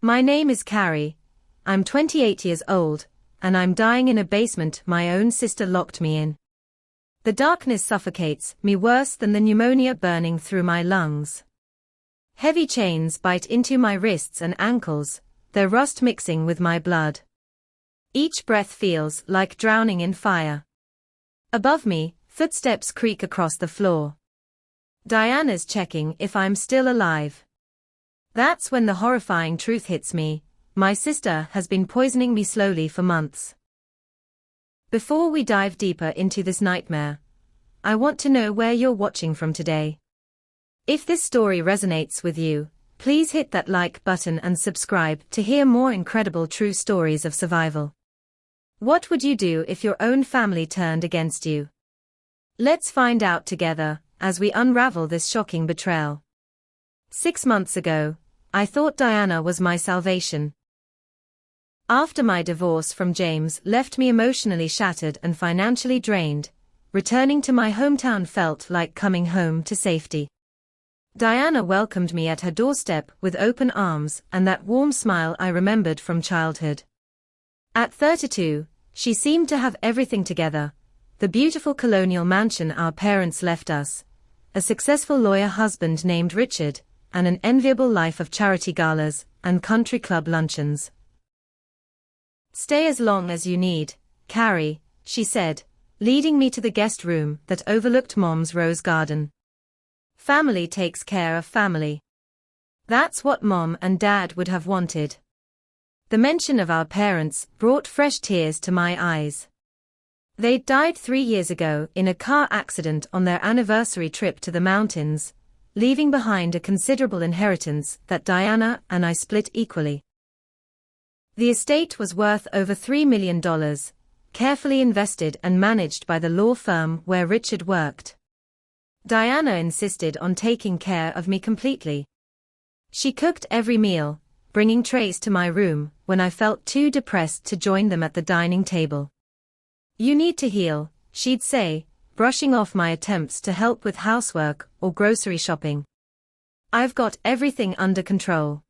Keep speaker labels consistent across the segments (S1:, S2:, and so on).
S1: My name is Carrie. I'm 28 years old, and I'm dying in a basement my own sister locked me in. The darkness suffocates me worse than the pneumonia burning through my lungs. Heavy chains bite into my wrists and ankles, their rust mixing with my blood. Each breath feels like drowning in fire. Above me, footsteps creak across the floor. Diana's checking if I'm still alive. That's when the horrifying truth hits me. My sister has been poisoning me slowly for months. Before we dive deeper into this nightmare, I want to know where you're watching from today. If this story resonates with you, please hit that like button and subscribe to hear more incredible true stories of survival. What would you do if your own family turned against you? Let's find out together as we unravel this shocking betrayal. 6 months ago, I thought Diana was my salvation. After my divorce from James left me emotionally shattered and financially drained, returning to my hometown felt like coming home to safety. Diana welcomed me at her doorstep with open arms and that warm smile I remembered from childhood. At 32, she seemed to have everything together: the beautiful colonial mansion our parents left us, a successful lawyer husband named Richard, and an enviable life of charity galas and country club luncheons. "Stay as long as you need, Carrie," she said, leading me to the guest room that overlooked Mom's rose garden. Family takes care of family. That's what Mom and Dad would have wanted. The mention of our parents brought fresh tears to my eyes. They'd died 3 years ago in a car accident on their anniversary trip to the mountains, leaving behind a considerable inheritance that Diana and I split equally. The estate was worth over $3 million, carefully invested and managed by the law firm where Richard worked. Diana insisted on taking care of me completely. She cooked every meal, bringing trays to my room when I felt too depressed to join them at the dining table. "You need to heal," she'd say, brushing off my attempts to help with housework or grocery shopping. "I've got everything under control."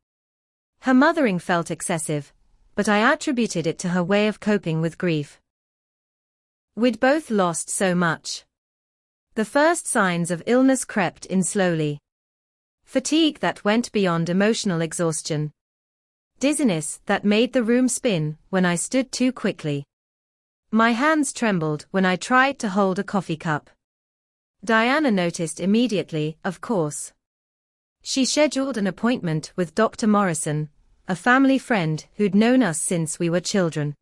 S1: Her mothering felt excessive, but I attributed it to her way of coping with grief. We'd both lost so much. The first signs of illness crept in slowly. Fatigue that went beyond emotional exhaustion. Dizziness that made the room spin when I stood too quickly. My hands trembled when I tried to hold a coffee cup. Diana noticed immediately, of course. She scheduled an appointment with Dr. Morrison, a family friend who'd known us since we were children.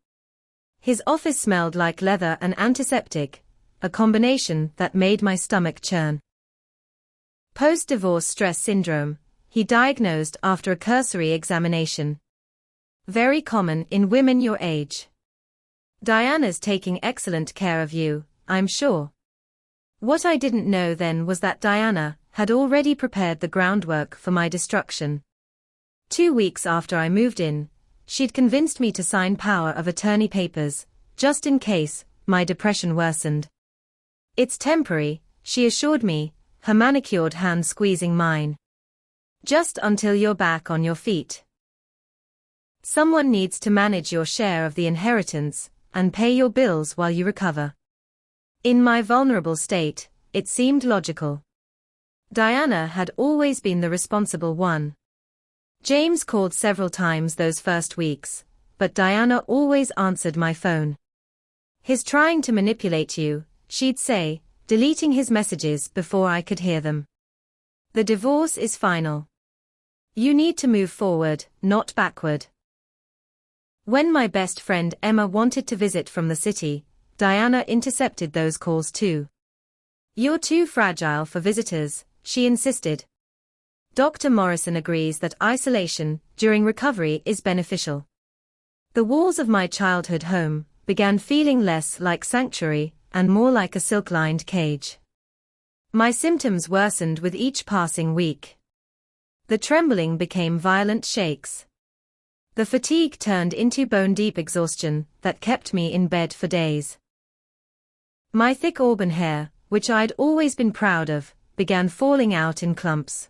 S1: His office smelled like leather and antiseptic, a combination that made my stomach churn. Post-divorce stress syndrome, he diagnosed after a cursory examination. Very common in women your age. "Diana's taking excellent care of you, I'm sure." What I didn't know then was that Diana had already prepared the groundwork for my destruction. 2 weeks after I moved in, she'd convinced me to sign power of attorney papers, just in case my depression worsened. "It's temporary," she assured me, her manicured hand squeezing mine. "Just until you're back on your feet. Someone needs to manage your share of the inheritance and pay your bills while you recover." In my vulnerable state, it seemed logical. Diana had always been the responsible one. James called several times those first weeks, but Diana always answered my phone. "He's trying to manipulate you," she'd say, deleting his messages before I could hear them. "The divorce is final. You need to move forward, not backward." When my best friend Emma wanted to visit from the city, Diana intercepted those calls too. "You're too fragile for visitors," she insisted. Dr. Morrison agrees that isolation during recovery is beneficial. The walls of my childhood home began feeling less like sanctuary and more like a silk-lined cage. My symptoms worsened with each passing week. The trembling became violent shakes. The fatigue turned into bone-deep exhaustion that kept me in bed for days. My thick auburn hair, which I'd always been proud of, began falling out in clumps.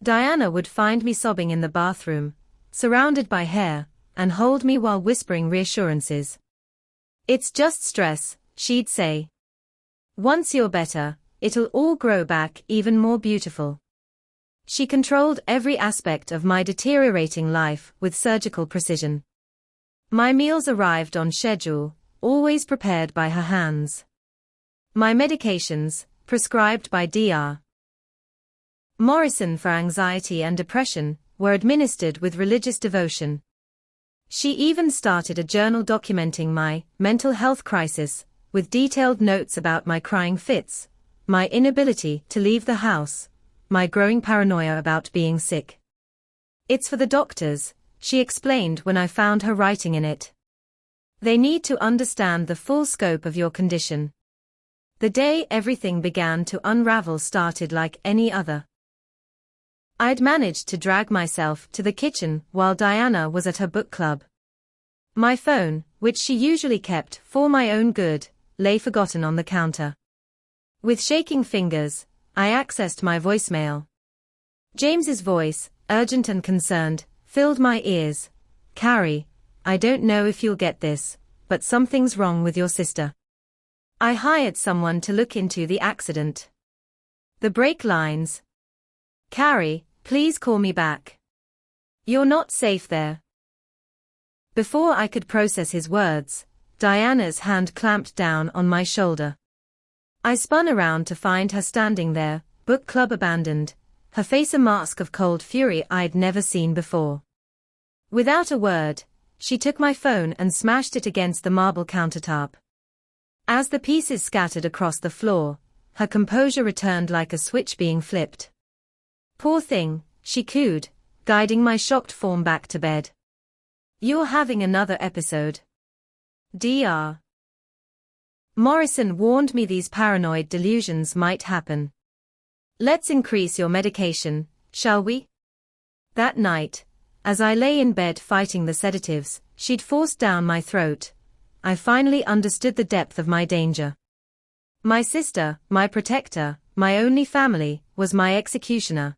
S1: Diana would find me sobbing in the bathroom, surrounded by hair, and hold me while whispering reassurances. "It's just stress," she'd say. "Once you're better, it'll all grow back even more beautiful." She controlled every aspect of my deteriorating life with surgical precision. My meals arrived on schedule, always prepared by her hands. My medications, prescribed by Dr. Morrison for anxiety and depression, were administered with religious devotion. She even started a journal documenting my mental health crisis, with detailed notes about my crying fits, my inability to leave the house, my growing paranoia about being sick. "It's for the doctors," she explained when I found her writing in it. "They need to understand the full scope of your condition." The day everything began to unravel started like any other. I'd managed to drag myself to the kitchen while Diana was at her book club. My phone, which she usually kept for my own good, lay forgotten on the counter. With shaking fingers, I accessed my voicemail. James's voice, urgent and concerned, filled my ears. "Carrie, I don't know if you'll get this, but something's wrong with your sister. I hired someone to look into the accident." The brake lines. "Carrie, please call me back. You're not safe there." Before I could process his words, Diana's hand clamped down on my shoulder. I spun around to find her standing there, book club abandoned, her face a mask of cold fury I'd never seen before. Without a word, she took my phone and smashed it against the marble countertop. As the pieces scattered across the floor, her composure returned like a switch being flipped. "Poor thing," she cooed, guiding my shocked form back to bed. "You're having another episode. Dr. Morrison warned me these paranoid delusions might happen. Let's increase your medication, shall we?" That night, as I lay in bed fighting the sedatives she'd forced down my throat, I finally understood the depth of my danger. My sister, my protector, my only family, was my executioner.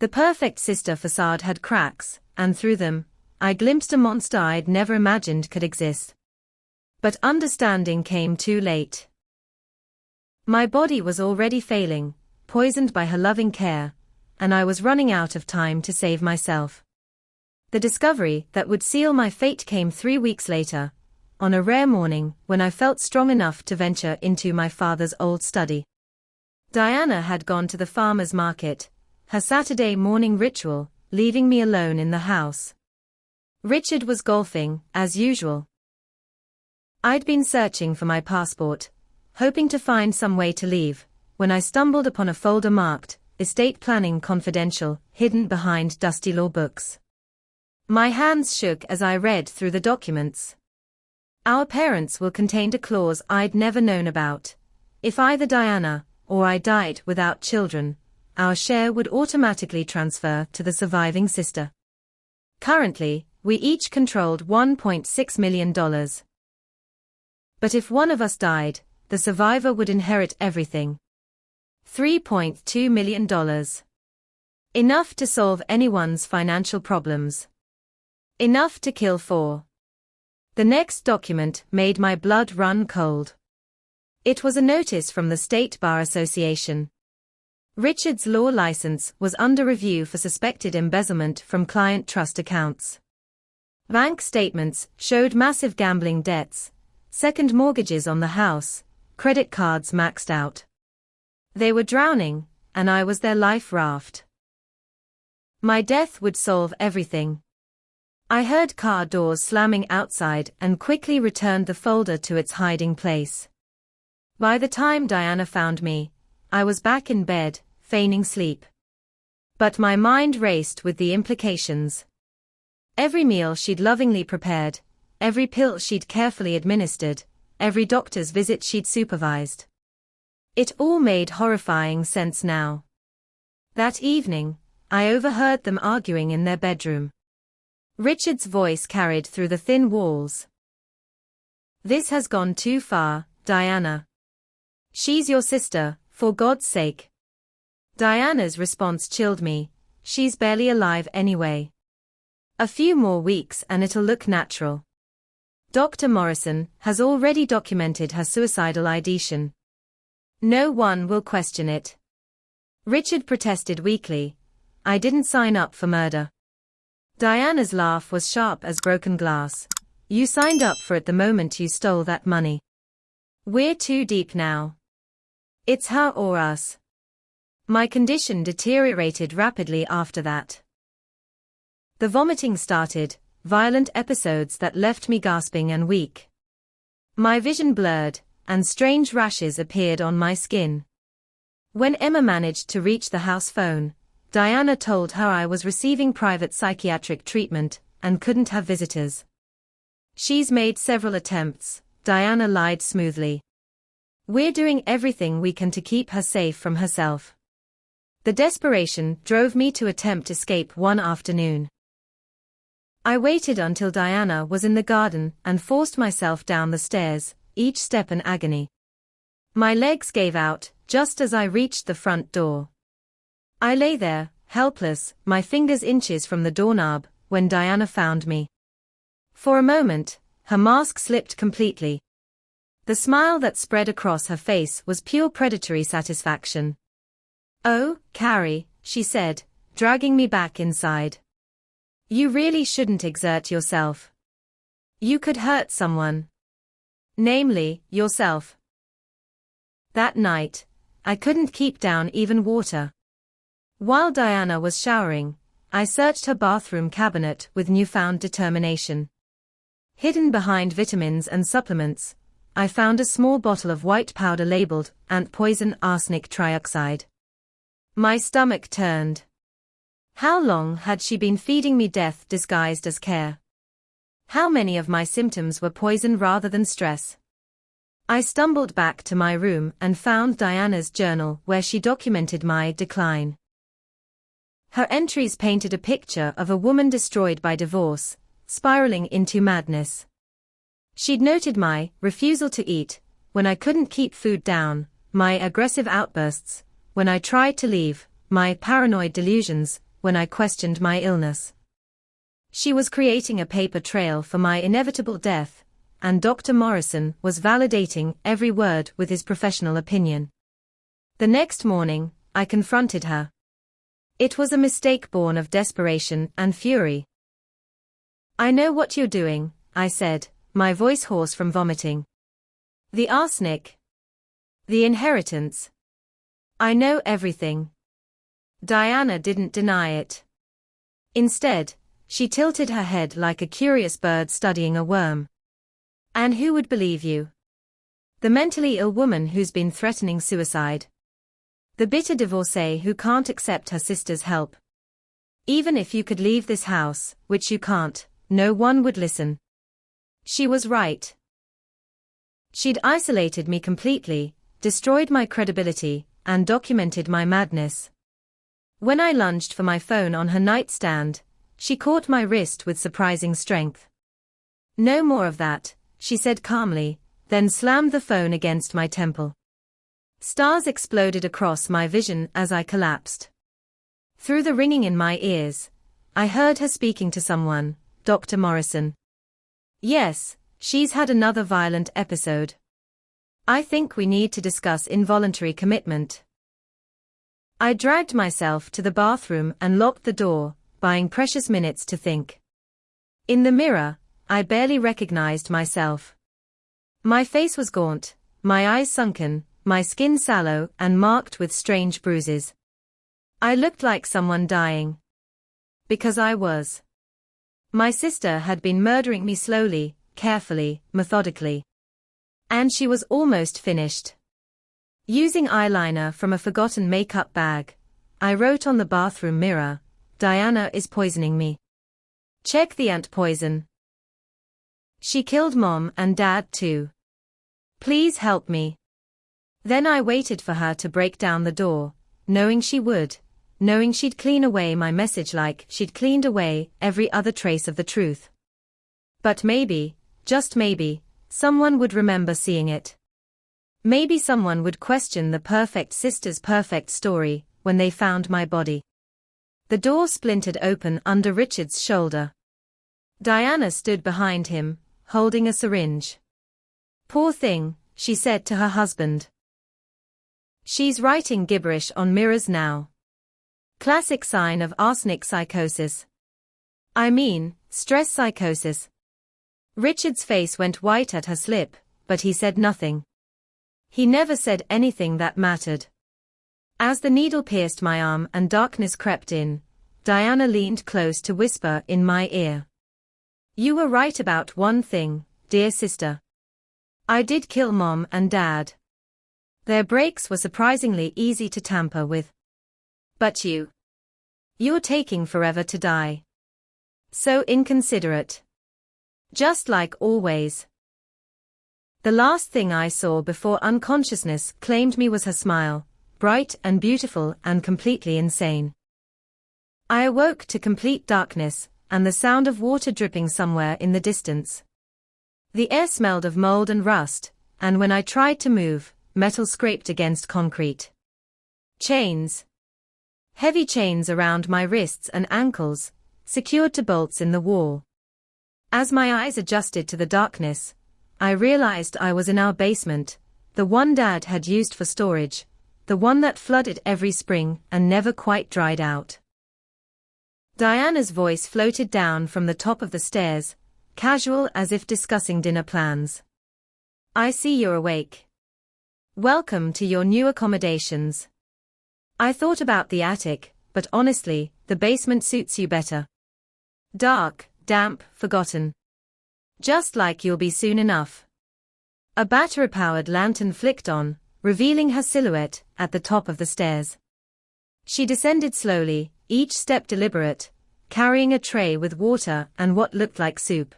S1: The perfect sister facade had cracks, and through them, I glimpsed a monster I'd never imagined could exist. But understanding came too late. My body was already failing, poisoned by her loving care, and I was running out of time to save myself. The discovery that would seal my fate came 3 weeks later, on a rare morning when I felt strong enough to venture into my father's old study. Diana had gone to the farmer's market, her Saturday morning ritual, leaving me alone in the house. Richard was golfing, as usual. I'd been searching for my passport, hoping to find some way to leave, when I stumbled upon a folder marked, "Estate Planning Confidential," hidden behind dusty law books. My hands shook as I read through the documents. Our parents will contain a clause I'd never known about. If either Diana or I died without children, our share would automatically transfer to the surviving sister. Currently, we each controlled $1.6 million. But if one of us died, the survivor would inherit everything. $3.2 million. Enough to solve anyone's financial problems. Enough to kill 4. The next document made my blood run cold. It was a notice from the State Bar Association. Richard's law license was under review for suspected embezzlement from client trust accounts. Bank statements showed massive gambling debts, second mortgages on the house, credit cards maxed out. They were drowning, and I was their life raft. My death would solve everything. I heard car doors slamming outside and quickly returned the folder to its hiding place. By the time Diana found me, I was back in bed, feigning sleep. But my mind raced with the implications. Every meal she'd lovingly prepared, every pill she'd carefully administered, every doctor's visit she'd supervised. It all made horrifying sense now. That evening, I overheard them arguing in their bedroom. Richard's voice carried through the thin walls. "This has gone too far, Diana. She's your sister, for God's sake." Diana's response chilled me. "She's barely alive anyway." A few more weeks and it'll look natural. Dr. Morrison has already documented her suicidal ideation. No one will question it. Richard protested weakly. I didn't sign up for murder. Diana's laugh was sharp as broken glass. You signed up for it the moment you stole that money. We're too deep now. It's her or us. My condition deteriorated rapidly after that. The vomiting started, violent episodes that left me gasping and weak. My vision blurred, and strange rashes appeared on my skin. When Emma managed to reach the house phone, Diana told her I was receiving private psychiatric treatment and couldn't have visitors. She's made several attempts, Diana lied smoothly. We're doing everything we can to keep her safe from herself. The desperation drove me to attempt escape one afternoon. I waited until Diana was in the garden and forced myself down the stairs, each step an agony. My legs gave out just as I reached the front door. I lay there, helpless, my fingers inches from the doorknob, when Diana found me. For a moment, her mask slipped completely. The smile that spread across her face was pure predatory satisfaction. "Oh, Carrie," she said, dragging me back inside. "You really shouldn't exert yourself. You could hurt someone. Namely, yourself." That night, I couldn't keep down even water. While Diana was showering, I searched her bathroom cabinet with newfound determination. Hidden behind vitamins and supplements, I found a small bottle of white powder labeled ant poison arsenic trioxide. My stomach turned. How long had she been feeding me death disguised as care? How many of my symptoms were poison rather than stress? I stumbled back to my room and found Diana's journal where she documented my decline. Her entries painted a picture of a woman destroyed by divorce, spiraling into madness. She'd noted my refusal to eat, when I couldn't keep food down, my aggressive outbursts, when I tried to leave, my paranoid delusions, when I questioned my illness. She was creating a paper trail for my inevitable death, and Dr. Morrison was validating every word with his professional opinion. The next morning, I confronted her. It was a mistake born of desperation and fury. "I know what you're doing," I said, my voice hoarse from vomiting. "The arsenic. The inheritance. I know everything." Diana didn't deny it. Instead, she tilted her head like a curious bird studying a worm. "And who would believe you? The mentally ill woman who's been threatening suicide. The bitter divorcee who can't accept her sister's help. Even if you could leave this house, which you can't, no one would listen." She was right. She'd isolated me completely, destroyed my credibility, and documented my madness. When I lunged for my phone on her nightstand, she caught my wrist with surprising strength. "No more of that," she said calmly, then slammed the phone against my temple. Stars exploded across my vision as I collapsed. Through the ringing in my ears, I heard her speaking to someone, Dr. Morrison. "Yes, she's had another violent episode. I think we need to discuss involuntary commitment." I dragged myself to the bathroom and locked the door, buying precious minutes to think. In the mirror, I barely recognized myself. My face was gaunt, my eyes sunken, my skin sallow and marked with strange bruises. I looked like someone dying. Because I was. My sister had been murdering me slowly, carefully, methodically. And she was almost finished. Using eyeliner from a forgotten makeup bag, I wrote on the bathroom mirror, "Diana is poisoning me. Check the ant poison. She killed Mom and Dad too. Please help me." Then I waited for her to break down the door, knowing she would, knowing she'd clean away my message like she'd cleaned away every other trace of the truth. But maybe, just maybe, someone would remember seeing it. Maybe someone would question the perfect sister's perfect story when they found my body. The door splintered open under Richard's shoulder. Diana stood behind him, holding a syringe. Poor thing, she said to her husband. She's writing gibberish on mirrors now. Classic sign of arsenic psychosis. I mean, stress psychosis. Richard's face went white at her slip, but he said nothing. He never said anything that mattered. As the needle pierced my arm and darkness crept in, Diana leaned close to whisper in my ear. You were right about one thing, dear sister. I did kill Mom and Dad. Their brakes were surprisingly easy to tamper with. But you're taking forever to die. So inconsiderate. Just like always. The last thing I saw before unconsciousness claimed me was her smile, bright and beautiful and completely insane. I awoke to complete darkness, and the sound of water dripping somewhere in the distance. The air smelled of mold and rust, and when I tried to move, metal scraped against concrete. Chains. Heavy chains around my wrists and ankles, secured to bolts in the wall. As my eyes adjusted to the darkness, I realized I was in our basement, the one Dad had used for storage, the one that flooded every spring and never quite dried out. Diana's voice floated down from the top of the stairs, casual as if discussing dinner plans. I see you're awake. Welcome to your new accommodations. I thought about the attic, but honestly, the basement suits you better. Dark, damp, forgotten. Just like you'll be soon enough. A battery-powered lantern flicked on, revealing her silhouette at the top of the stairs. She descended slowly, each step deliberate, carrying a tray with water and what looked like soup.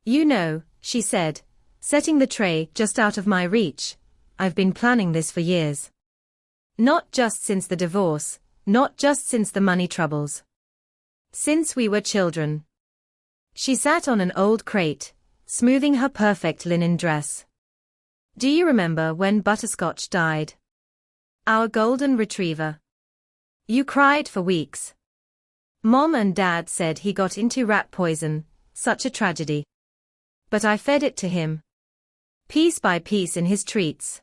S1: You know, she said, setting the tray just out of my reach, I've been planning this for years. Not just since the divorce, not just since the money troubles. Since we were children. She sat on an old crate, smoothing her perfect linen dress. Do you remember when Butterscotch died? Our golden retriever. You cried for weeks. Mom and Dad said he got into rat poison, such a tragedy. But I fed it to him. Piece by piece in his treats.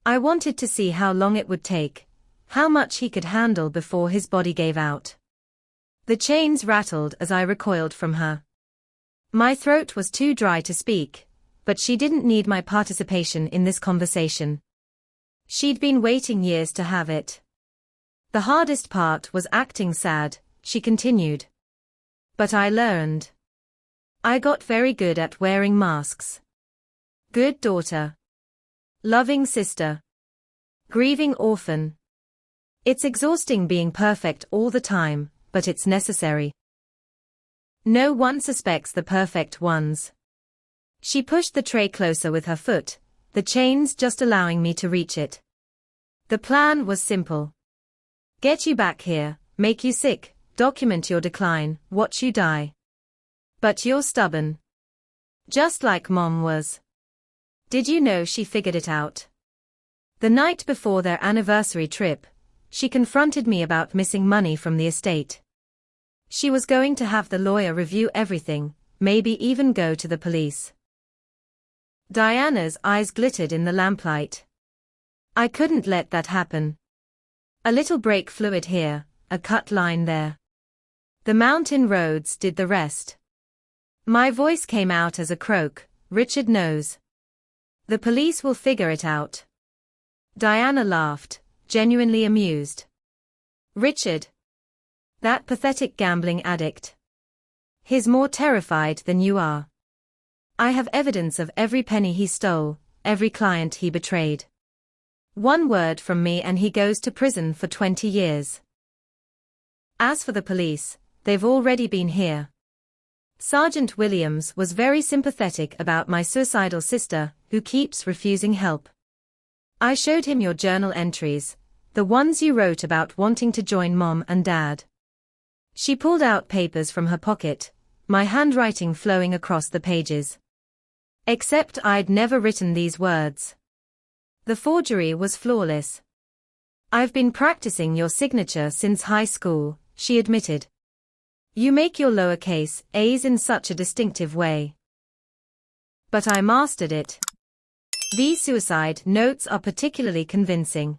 S1: I wanted to see how long it would take, how much he could handle before his body gave out. The chains rattled as I recoiled from her. My throat was too dry to speak, but she didn't need my participation in this conversation. She'd been waiting years to have it. The hardest part was acting sad, she continued. But I learned. I got very good at wearing masks. Good daughter. Loving sister. Grieving orphan. It's exhausting being perfect all the time, but it's necessary. No one suspects the perfect ones. She pushed the tray closer with her foot, the chains just allowing me to reach it. The plan was simple. Get you back here, make you sick, document your decline, watch you die. But you're stubborn. Just like Mom was. Did you know she figured it out? The night before their anniversary trip, she confronted me about missing money from the estate. She was going to have the lawyer review everything, maybe even go to the police. Diana's eyes glittered in the lamplight. I couldn't let that happen. A little brake fluid here, a cut line there. The mountain roads did the rest. My voice came out as a croak, Richard knows. The police will figure it out. Diana laughed, genuinely amused. Richard. That pathetic gambling addict. He's more terrified than you are. I have evidence of every penny he stole, every client he betrayed. One word from me and he goes to prison for 20 years. As for the police, they've already been here. Sergeant Williams was very sympathetic about my suicidal sister, who keeps refusing help. I showed him your journal entries, the ones you wrote about wanting to join Mom and Dad. She pulled out papers from her pocket, my handwriting flowing across the pages. Except I'd never written these words. The forgery was flawless. I've been practicing your signature since high school, she admitted. You make your lowercase a's in such a distinctive way. But I mastered it. These suicide notes are particularly convincing.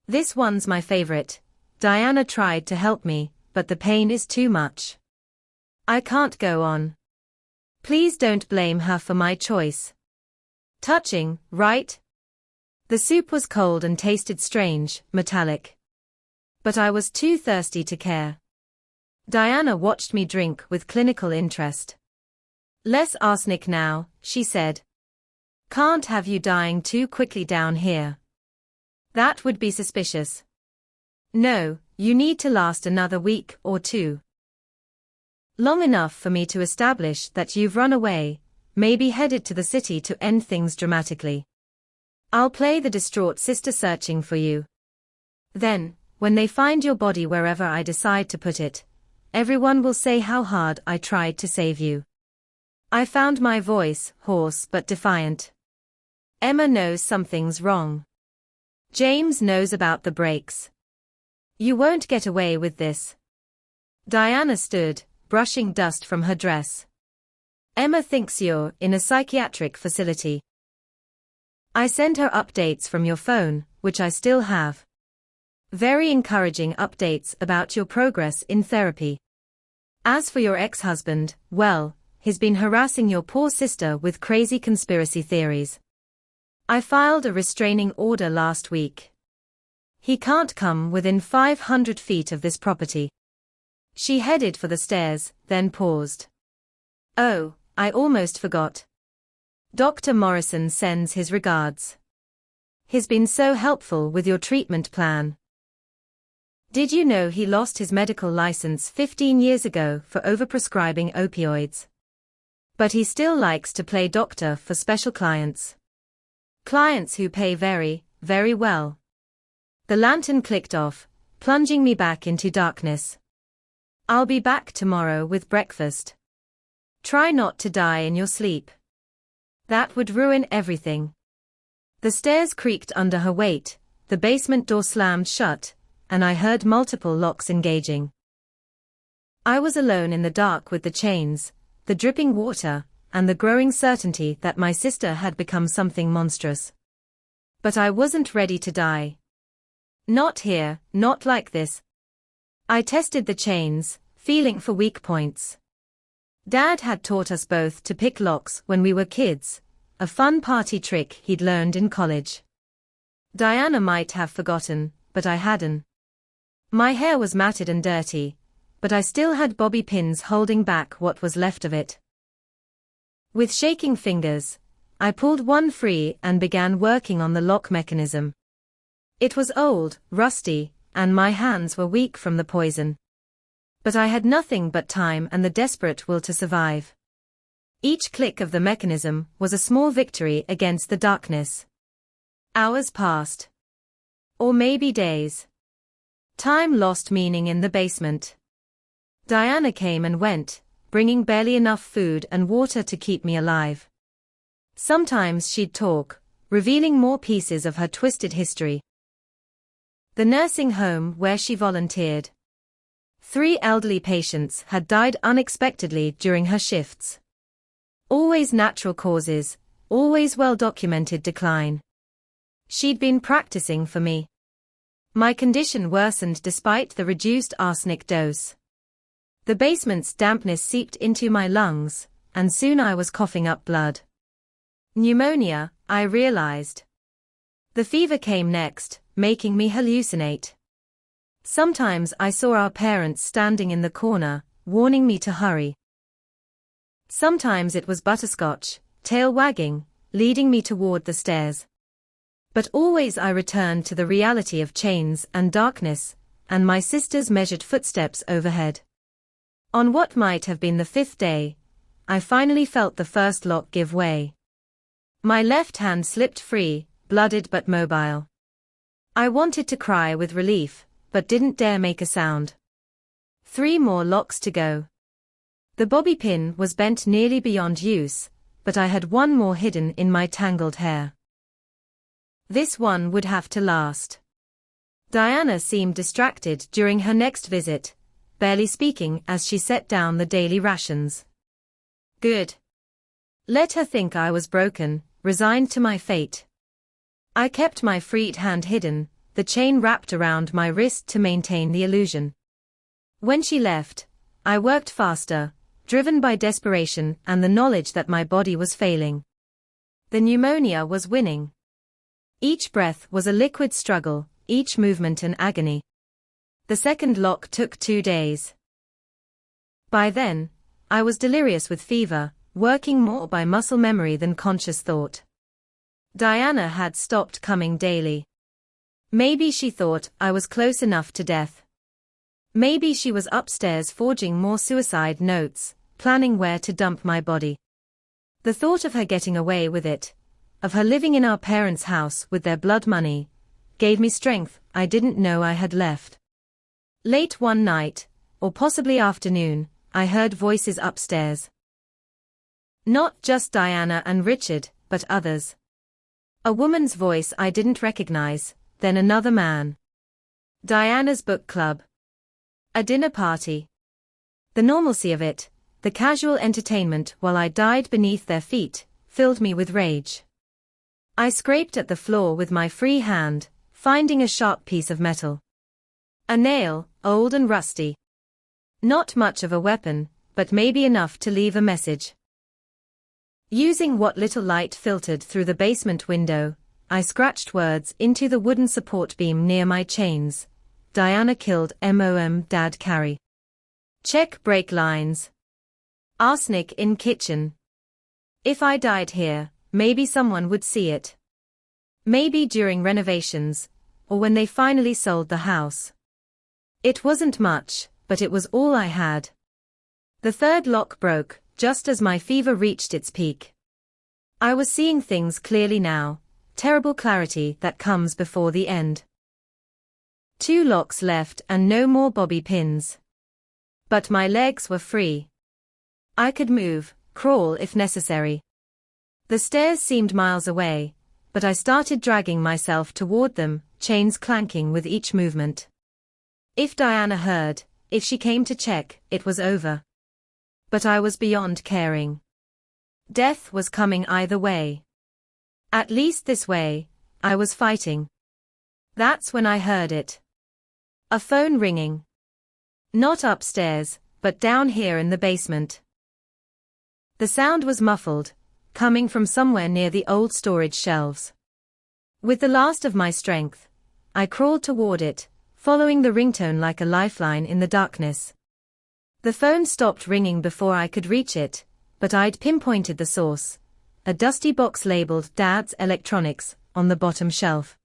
S1: This one's my favorite. Diana tried to help me, but the pain is too much. I can't go on. Please don't blame her for my choice. Touching, right? The soup was cold and tasted strange, metallic. But I was too thirsty to care. Diana watched me drink with clinical interest. Less arsenic now, she said. Can't have you dying too quickly down here. That would be suspicious. No, you need to last another week or two. Long enough for me to establish that you've run away, maybe headed to the city to end things dramatically. I'll play the distraught sister searching for you. Then, when they find your body wherever I decide to put it, everyone will say how hard I tried to save you. I found my voice, hoarse but defiant. Emma knows something's wrong. James knows about the breaks. You won't get away with this. Diana stood, brushing dust from her dress. Emma thinks you're in a psychiatric facility. I sent her updates from your phone, which I still have. Very encouraging updates about your progress in therapy. As for your ex-husband, well, he's been harassing your poor sister with crazy conspiracy theories. I filed a restraining order last week. He can't come within 500 feet of this property. She headed for the stairs, then paused. Oh, I almost forgot. Dr. Morrison sends his regards. He's been so helpful with your treatment plan. Did you know he lost his medical license 15 years ago for overprescribing opioids? But he still likes to play doctor for special clients. Clients who pay very, very well. The lantern clicked off, plunging me back into darkness. I'll be back tomorrow with breakfast. Try not to die in your sleep. That would ruin everything. The stairs creaked under her weight, the basement door slammed shut, and I heard multiple locks engaging. I was alone in the dark with the chains, the dripping water, and the growing certainty that my sister had become something monstrous. But I wasn't ready to die. Not here, not like this. I tested the chains, feeling for weak points. Dad had taught us both to pick locks when we were kids, a fun party trick he'd learned in college. Diana might have forgotten, but I hadn't. My hair was matted and dirty, but I still had bobby pins holding back what was left of it. With shaking fingers, I pulled one free and began working on the lock mechanism. It was old, rusty, and my hands were weak from the poison. But I had nothing but time and the desperate will to survive. Each click of the mechanism was a small victory against the darkness. Hours passed. Or maybe days. Time lost meaning in the basement. Diana came and went, bringing barely enough food and water to keep me alive. Sometimes she'd talk, revealing more pieces of her twisted history. The nursing home where she volunteered. 3 elderly patients had died unexpectedly during her shifts. Always natural causes, always well-documented decline. She'd been practicing for me. My condition worsened despite the reduced arsenic dose. The basement's dampness seeped into my lungs, and soon I was coughing up blood. Pneumonia, I realized. The fever came next, making me hallucinate. Sometimes I saw our parents standing in the corner, warning me to hurry. Sometimes it was Butterscotch, tail wagging, leading me toward the stairs. But always I returned to the reality of chains and darkness, and my sister's measured footsteps overhead. On what might have been the 5th day, I finally felt the first lock give way. My left hand slipped free, blooded but mobile. I wanted to cry with relief, but didn't dare make a sound. 3 more locks to go. The bobby pin was bent nearly beyond use, but I had one more hidden in my tangled hair. This one would have to last. Diana seemed distracted during her next visit, barely speaking as she set down the daily rations. Good. Let her think I was broken, resigned to my fate. I kept my freed hand hidden, the chain wrapped around my wrist to maintain the illusion. When she left, I worked faster, driven by desperation and the knowledge that my body was failing. The pneumonia was winning. Each breath was a liquid struggle, each movement an agony. The second lock took 2 days. By then, I was delirious with fever, working more by muscle memory than conscious thought. Diana had stopped coming daily. Maybe she thought I was close enough to death. Maybe she was upstairs forging more suicide notes, planning where to dump my body. The thought of her getting away with it, of her living in our parents' house with their blood money, gave me strength I didn't know I had left. Late one night, or possibly afternoon, I heard voices upstairs. Not just Diana and Richard, but others. A woman's voice I didn't recognize, then another man. Diana's book club. A dinner party. The normalcy of it, the casual entertainment while I died beneath their feet, filled me with rage. I scraped at the floor with my free hand, finding a sharp piece of metal. A nail, old and rusty. Not much of a weapon, but maybe enough to leave a message. Using what little light filtered through the basement window, I scratched words into the wooden support beam near my chains. Diana killed Mom Dad Carrie. Check brake lines. Arsenic in kitchen. If I died here, maybe someone would see it. Maybe during renovations, or when they finally sold the house. It wasn't much, but it was all I had. The third lock broke, just as my fever reached its peak. I was seeing things clearly now, terrible clarity that comes before the end. 2 locks left and no more bobby pins. But my legs were free. I could move, crawl if necessary. The stairs seemed miles away, but I started dragging myself toward them, chains clanking with each movement. If Diana heard, if she came to check, it was over. But I was beyond caring. Death was coming either way. At least this way, I was fighting. That's when I heard it. A phone ringing. Not upstairs, but down here in the basement. The sound was muffled, coming from somewhere near the old storage shelves. With the last of my strength, I crawled toward it, following the ringtone like a lifeline in the darkness. The phone stopped ringing before I could reach it, but I'd pinpointed the source, a dusty box labeled Dad's Electronics, on the bottom shelf.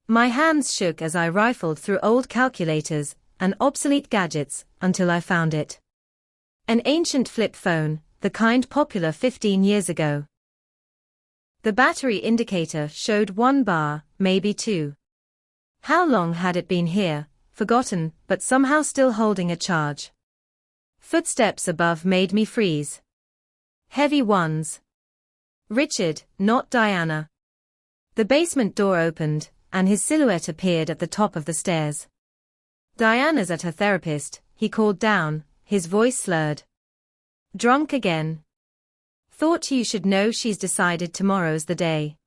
S1: My hands shook as I rifled through old calculators and obsolete gadgets until I found it. An ancient flip phone, the kind popular 15 years ago. The battery indicator showed 1 bar, maybe 2. How long had it been here, forgotten, but somehow still holding a charge? Footsteps above made me freeze. Heavy ones. Richard, not Diana. The basement door opened, and his silhouette appeared at the top of the stairs. Diana's at her therapist, he called down, his voice slurred. Drunk again. Thought you should know she's decided tomorrow's the day.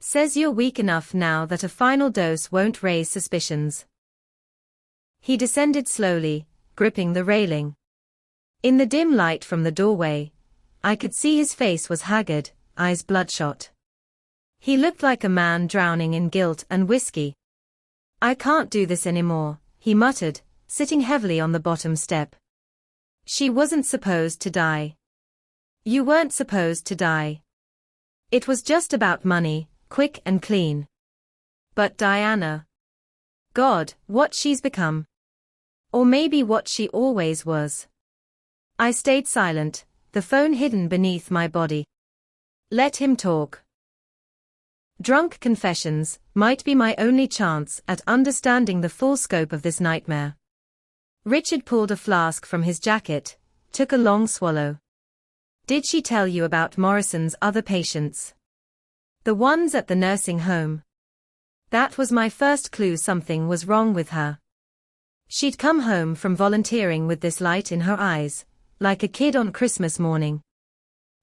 S1: Says you're weak enough now that a final dose won't raise suspicions. He descended slowly, gripping the railing. In the dim light from the doorway, I could see his face was haggard, eyes bloodshot. He looked like a man drowning in guilt and whiskey. I can't do this anymore, he muttered, sitting heavily on the bottom step. She wasn't supposed to die. You weren't supposed to die. It was just about money, quick and clean. But Diana. God, what she's become. Or maybe what she always was. I stayed silent, the phone hidden beneath my body. Let him talk. Drunk confessions might be my only chance at understanding the full scope of this nightmare. Richard pulled a flask from his jacket, took a long swallow. Did she tell you about Morrison's other patients? The ones at the nursing home? That was my first clue something was wrong with her. She'd come home from volunteering with this light in her eyes, like a kid on Christmas morning.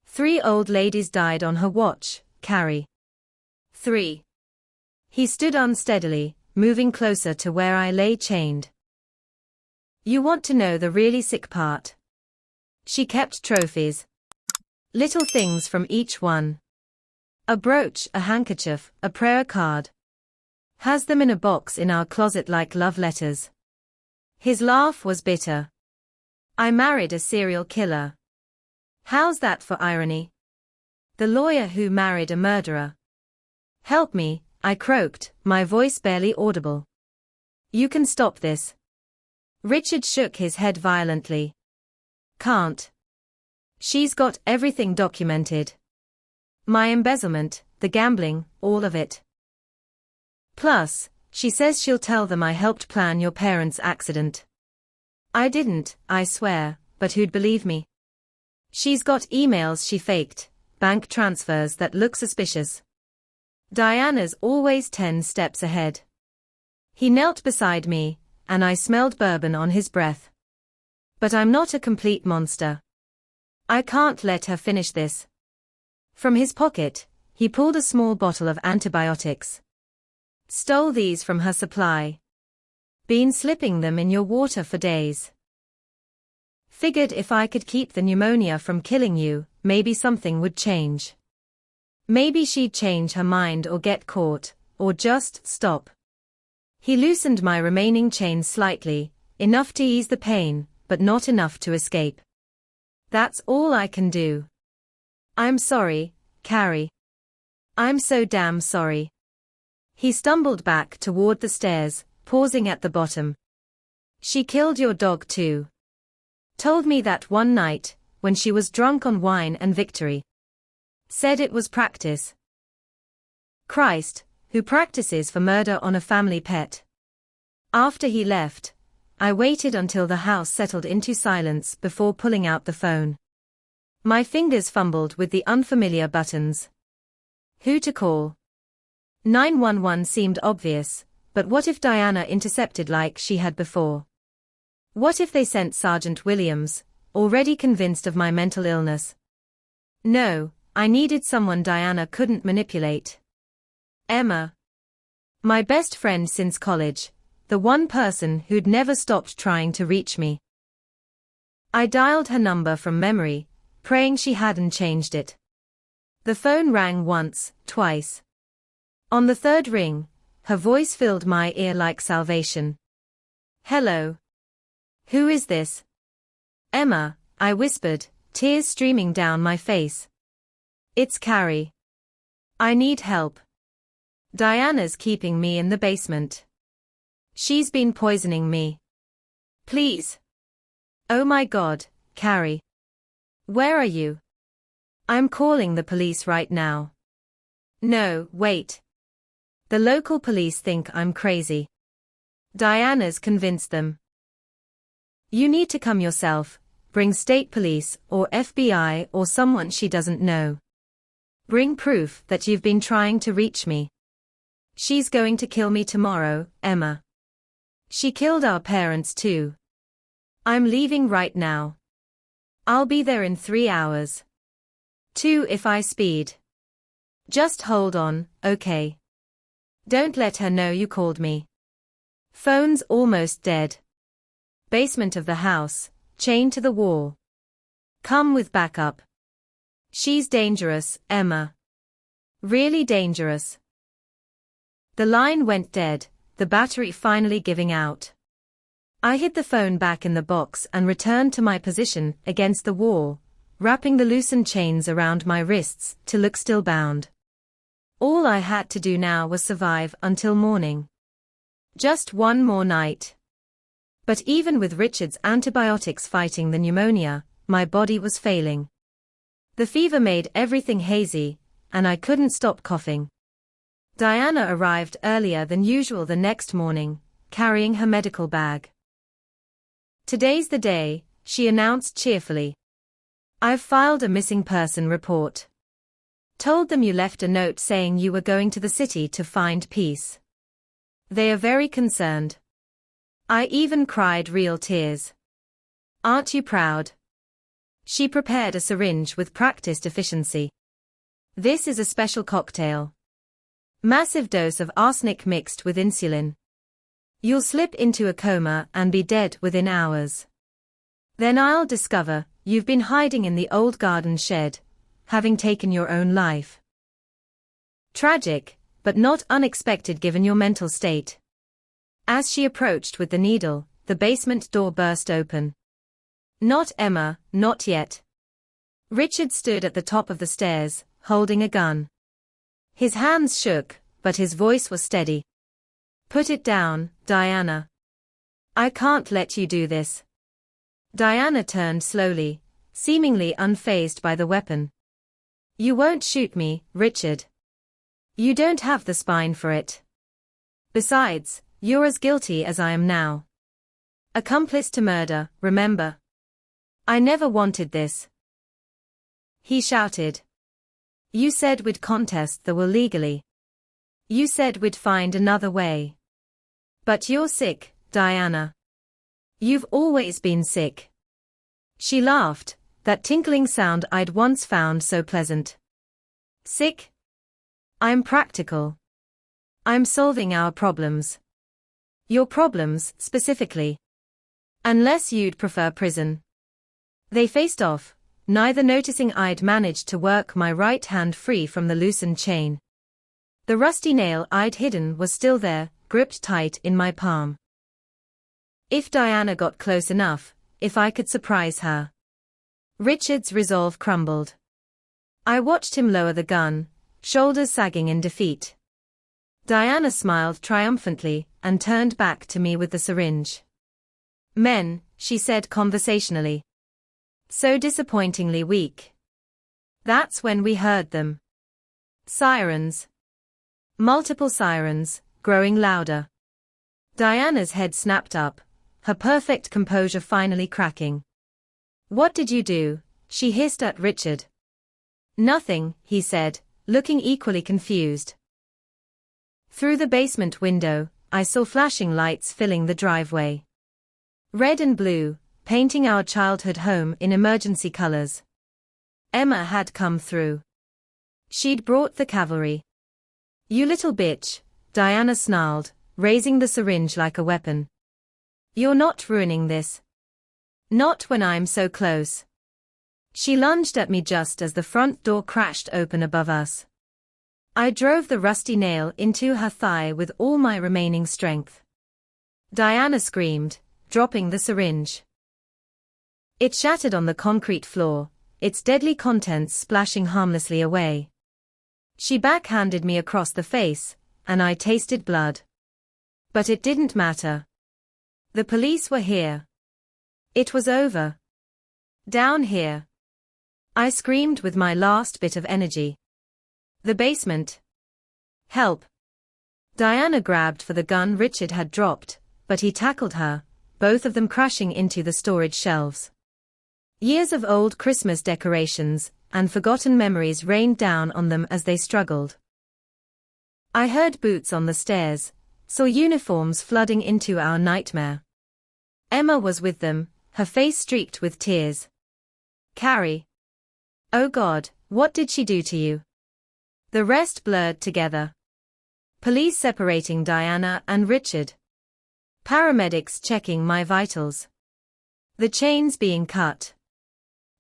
S1: 3 old ladies died on her watch, Carrie. 3. He stood unsteadily, moving closer to where I lay chained. You want to know the really sick part? She kept trophies. Little things from each one. A brooch, a handkerchief, a prayer card. Has them in a box in our closet like love letters. His laugh was bitter. I married a serial killer. How's that for irony? The lawyer who married a murderer. Help me, I croaked, my voice barely audible. You can stop this. Richard shook his head violently. Can't. She's got everything documented. My embezzlement, the gambling, all of it. Plus, she says she'll tell them I helped plan your parents' accident. I didn't, I swear, but who'd believe me? She's got emails she faked, bank transfers that look suspicious. Diana's always 10 steps ahead. He knelt beside me, and I smelled bourbon on his breath. But I'm not a complete monster. I can't let her finish this. From his pocket, he pulled a small bottle of antibiotics. Stole these from her supply. Been slipping them in your water for days. Figured if I could keep the pneumonia from killing you, maybe something would change. Maybe she'd change her mind or get caught, or just stop. He loosened my remaining chains slightly, enough to ease the pain, but not enough to escape. That's all I can do. I'm sorry, Carrie. I'm so damn sorry. He stumbled back toward the stairs, pausing at the bottom. She killed your dog too. Told me that one night, when she was drunk on wine and victory. Said it was practice. Christ, who practices for murder on a family pet? After he left, I waited until the house settled into silence before pulling out the phone. My fingers fumbled with the unfamiliar buttons. Who to call? 911 seemed obvious, but what if Diana intercepted like she had before? What if they sent Sergeant Williams, already convinced of my mental illness? No, I needed someone Diana couldn't manipulate. Emma. My best friend since college, the one person who'd never stopped trying to reach me. I dialed her number from memory, praying she hadn't changed it. The phone rang once, twice. On the 3rd ring, her voice filled my ear like salvation. Hello. Who is this? Emma, I whispered, tears streaming down my face. It's Carrie. I need help. Diana's keeping me in the basement. She's been poisoning me. Please. Oh my God, Carrie. Where are you? I'm calling the police right now. No, wait. The local police think I'm crazy. Diana's convinced them. You need to come yourself, bring state police or FBI or someone she doesn't know. Bring proof that you've been trying to reach me. She's going to kill me tomorrow, Emma. She killed our parents too. I'm leaving right now. I'll be there in 3 hours. 2 if I speed. Just hold on, okay? Don't let her know you called me. Phone's almost dead. Basement of the house, chained to the wall. Come with backup. She's dangerous, Emma. Really dangerous. The line went dead, the battery finally giving out. I hid the phone back in the box and returned to my position against the wall, wrapping the loosened chains around my wrists to look still bound. All I had to do now was survive until morning. Just one more night. But even with Richard's antibiotics fighting the pneumonia, my body was failing. The fever made everything hazy, and I couldn't stop coughing. Diana arrived earlier than usual the next morning, carrying her medical bag. Today's the day, she announced cheerfully. I've filed a missing person report. Told them you left a note saying you were going to the city to find peace. They are very concerned. I even cried real tears. Aren't you proud? She prepared a syringe with practiced efficiency. This is a special cocktail. Massive dose of arsenic mixed with insulin. You'll slip into a coma and be dead within hours. Then I'll discover you've been hiding in the old garden shed, having taken your own life. Tragic, but not unexpected given your mental state. As she approached with the needle, the basement door burst open. Not Emma, not yet. Richard stood at the top of the stairs, holding a gun. His hands shook, but his voice was steady. Put it down, Diana. I can't let you do this. Diana turned slowly, seemingly unfazed by the weapon. You won't shoot me, Richard. You don't have the spine for it. Besides, you're as guilty as I am now. Accomplice to murder, remember? I never wanted this. He shouted. You said we'd contest the will legally. You said we'd find another way. But you're sick, Diana. You've always been sick. She laughed, that tinkling sound I'd once found so pleasant. Sick? I'm practical. I'm solving our problems. Your problems, specifically. Unless you'd prefer prison. They faced off, neither noticing I'd managed to work my right hand free from the loosened chain. The rusty nail I'd hidden was still there, gripped tight in my palm. If Diana got close enough, if I could surprise her. Richard's resolve crumbled. I watched him lower the gun, shoulders sagging in defeat. Diana smiled triumphantly and turned back to me with the syringe. Men, she said conversationally. So disappointingly weak. That's when we heard them. Sirens. Multiple sirens, growing louder. Diana's head snapped up, her perfect composure finally cracking. What did you do? She hissed at Richard. Nothing, he said, looking equally confused. Through the basement window, I saw flashing lights filling the driveway. Red and blue, painting our childhood home in emergency colors. Emma had come through. She'd brought the cavalry. You little bitch, Diana snarled, raising the syringe like a weapon. You're not ruining this. Not when I'm so close. She lunged at me just as the front door crashed open above us. I drove the rusty nail into her thigh with all my remaining strength. Diana screamed, dropping the syringe. It shattered on the concrete floor, its deadly contents splashing harmlessly away. She backhanded me across the face, and I tasted blood. But it didn't matter. The police were here. It was over. Down here. I screamed with my last bit of energy. The basement. Help. Diana grabbed for the gun Richard had dropped, but he tackled her, both of them crashing into the storage shelves. Years of old Christmas decorations and forgotten memories rained down on them as they struggled. I heard boots on the stairs, saw uniforms flooding into our nightmare. Emma was with them, her face streaked with tears. Carrie. Oh God, what did she do to you? The rest blurred together. Police separating Diana and Richard. Paramedics checking my vitals. The chains being cut.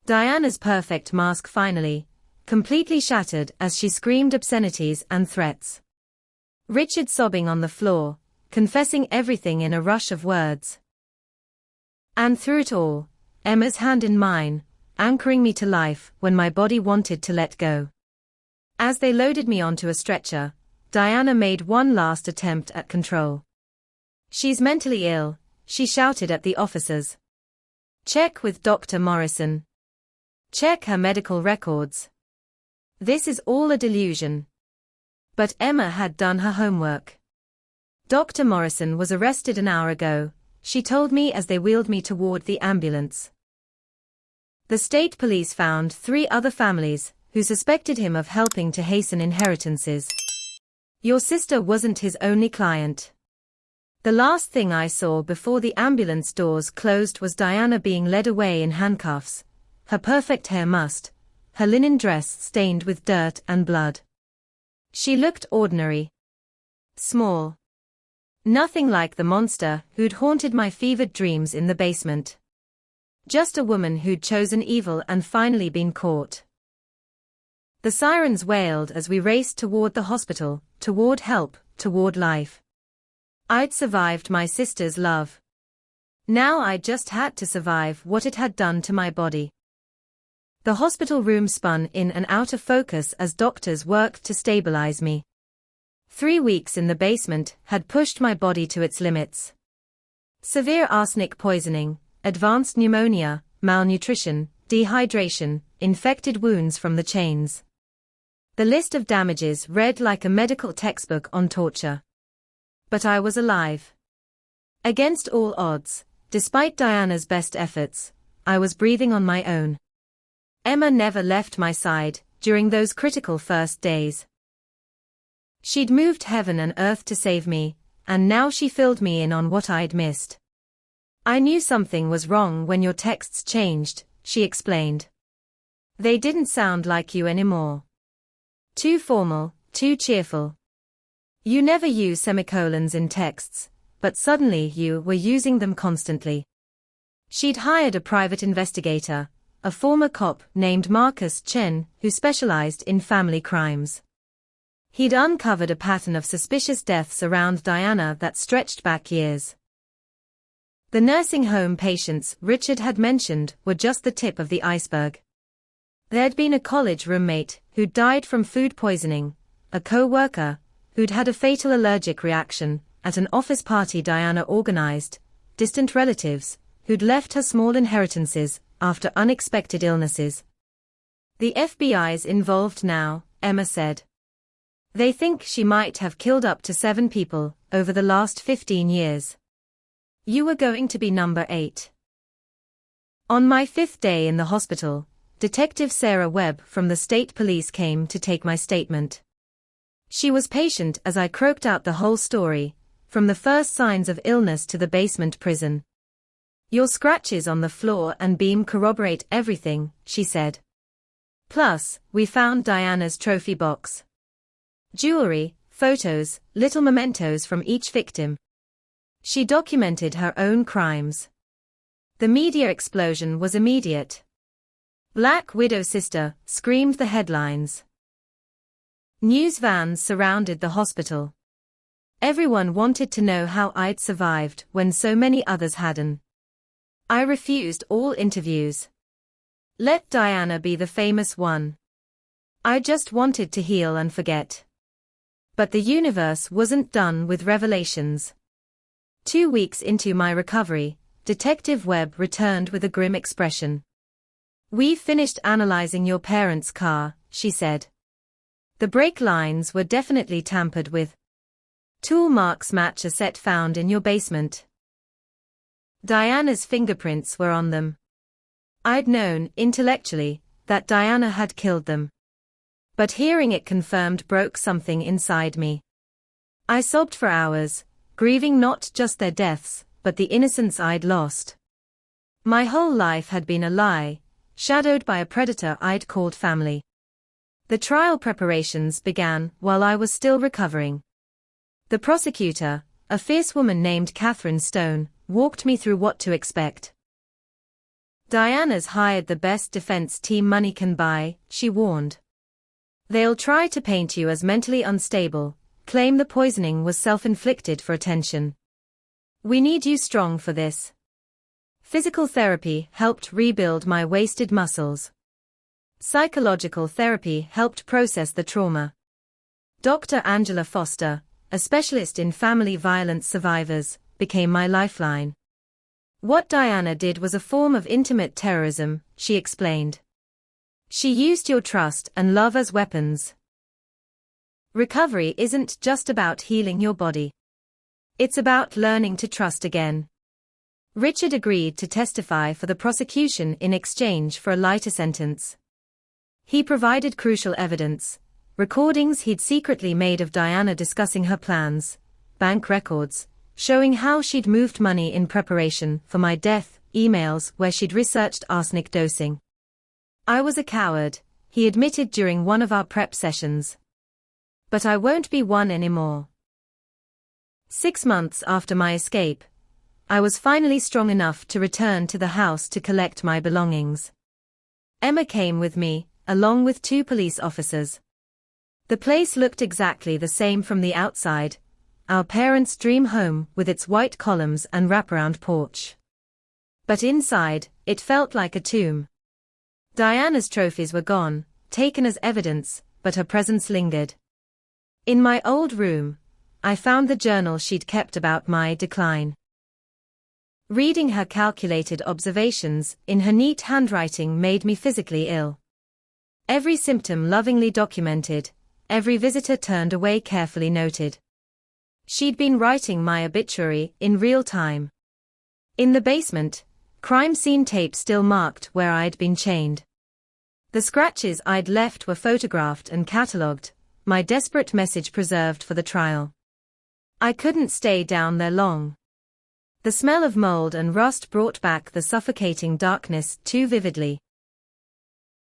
S1: Diana's perfect mask finally, completely shattered as she screamed obscenities and threats. Richard sobbing on the floor, confessing everything in a rush of words. And through it all, Emma's hand in mine, anchoring me to life when my body wanted to let go. As they loaded me onto a stretcher, Diana made one last attempt at control. She's mentally ill, she shouted at the officers. Check with Dr. Morrison. Check her medical records. This is all a delusion. But Emma had done her homework. Dr. Morrison was arrested an hour ago, she told me as they wheeled me toward the ambulance. The state police found 3 other families who suspected him of helping to hasten inheritances. Your sister wasn't his only client. The last thing I saw before the ambulance doors closed was Diana being led away in handcuffs, her perfect hair mussed, her linen dress stained with dirt and blood. She looked ordinary. Small. Nothing like the monster who'd haunted my fevered dreams in the basement. Just a woman who'd chosen evil and finally been caught. The sirens wailed as we raced toward the hospital, toward help, toward life. I'd survived my sister's love. Now I just had to survive what it had done to my body. The hospital room spun in and out of focus as doctors worked to stabilize me. 3 weeks in the basement had pushed my body to its limits. Severe arsenic poisoning, advanced pneumonia, malnutrition, dehydration, infected wounds from the chains. The list of damages read like a medical textbook on torture. But I was alive. Against all odds, despite Diana's best efforts, I was breathing on my own. Emma never left my side during those critical first days. She'd moved heaven and earth to save me, and now she filled me in on what I'd missed. I knew something was wrong when your texts changed, she explained. They didn't sound like you anymore. Too formal, too cheerful. You never use semicolons in texts, but suddenly you were using them constantly. She'd hired a private investigator, a former cop named Marcus Chen, who specialized in family crimes. He'd uncovered a pattern of suspicious deaths around Diana that stretched back years. The nursing home patients Richard had mentioned were just the tip of the iceberg. There'd been a college roommate who'd died from food poisoning, a co-worker who'd had a fatal allergic reaction at an office party Diana organized, distant relatives who'd left her small inheritances after unexpected illnesses. The FBI's involved now, Emma said. They think she might have killed up to 7 people over the last 15 years. You were going to be number 8. On my 5th day in the hospital, Detective Sarah Webb from the state police came to take my statement. She was patient as I croaked out the whole story, from the first signs of illness to the basement prison. Your scratches on the floor and beam corroborate everything, she said. Plus, we found Diana's trophy box. Jewelry, photos, little mementos from each victim. She documented her own crimes. The media explosion was immediate. Black Widow Sister, screamed the headlines. News vans surrounded the hospital. Everyone wanted to know how I'd survived when so many others hadn't. I refused all interviews. Let Diana be the famous one. I just wanted to heal and forget. But the universe wasn't done with revelations. 2 weeks into my recovery, Detective Webb returned with a grim expression. We've finished analyzing your parents' car, she said. The brake lines were definitely tampered with. Tool marks match a set found in your basement. Diana's fingerprints were on them. I'd known, intellectually, that Diana had killed them. But hearing it confirmed broke something inside me. I sobbed for hours, grieving not just their deaths, but the innocence I'd lost. My whole life had been a lie, shadowed by a predator I'd called family. The trial preparations began while I was still recovering. The prosecutor, a fierce woman named Catherine Stone, walked me through what to expect. Diana's hired the best defense team money can buy, she warned. They'll try to paint you as mentally unstable, claim the poisoning was self-inflicted for attention. We need you strong for this. Physical therapy helped rebuild my wasted muscles. Psychological therapy helped process the trauma. Dr. Angela Foster, a specialist in family violence survivors, became my lifeline. What Diana did was a form of intimate terrorism, she explained. She used your trust and love as weapons. Recovery isn't just about healing your body. It's about learning to trust again. Richard agreed to testify for the prosecution in exchange for a lighter sentence. He provided crucial evidence, recordings he'd secretly made of Diana discussing her plans, bank records, showing how she'd moved money in preparation for my death, emails where she'd researched arsenic dosing. I was a coward, he admitted during one of our prep sessions. But I won't be one anymore. 6 months after my escape, I was finally strong enough to return to the house to collect my belongings. Emma came with me, along with 2 police officers. The place looked exactly the same from the outside, our parents' dream home with its white columns and wraparound porch. But inside, it felt like a tomb. Diana's trophies were gone, taken as evidence, but her presence lingered. In my old room, I found the journal she'd kept about my decline. Reading her calculated observations in her neat handwriting made me physically ill. Every symptom lovingly documented, every visitor turned away carefully noted. She'd been writing my obituary in real time. In the basement, crime scene tape still marked where I'd been chained. The scratches I'd left were photographed and catalogued, my desperate message preserved for the trial. I couldn't stay down there long. The smell of mold and rust brought back the suffocating darkness too vividly.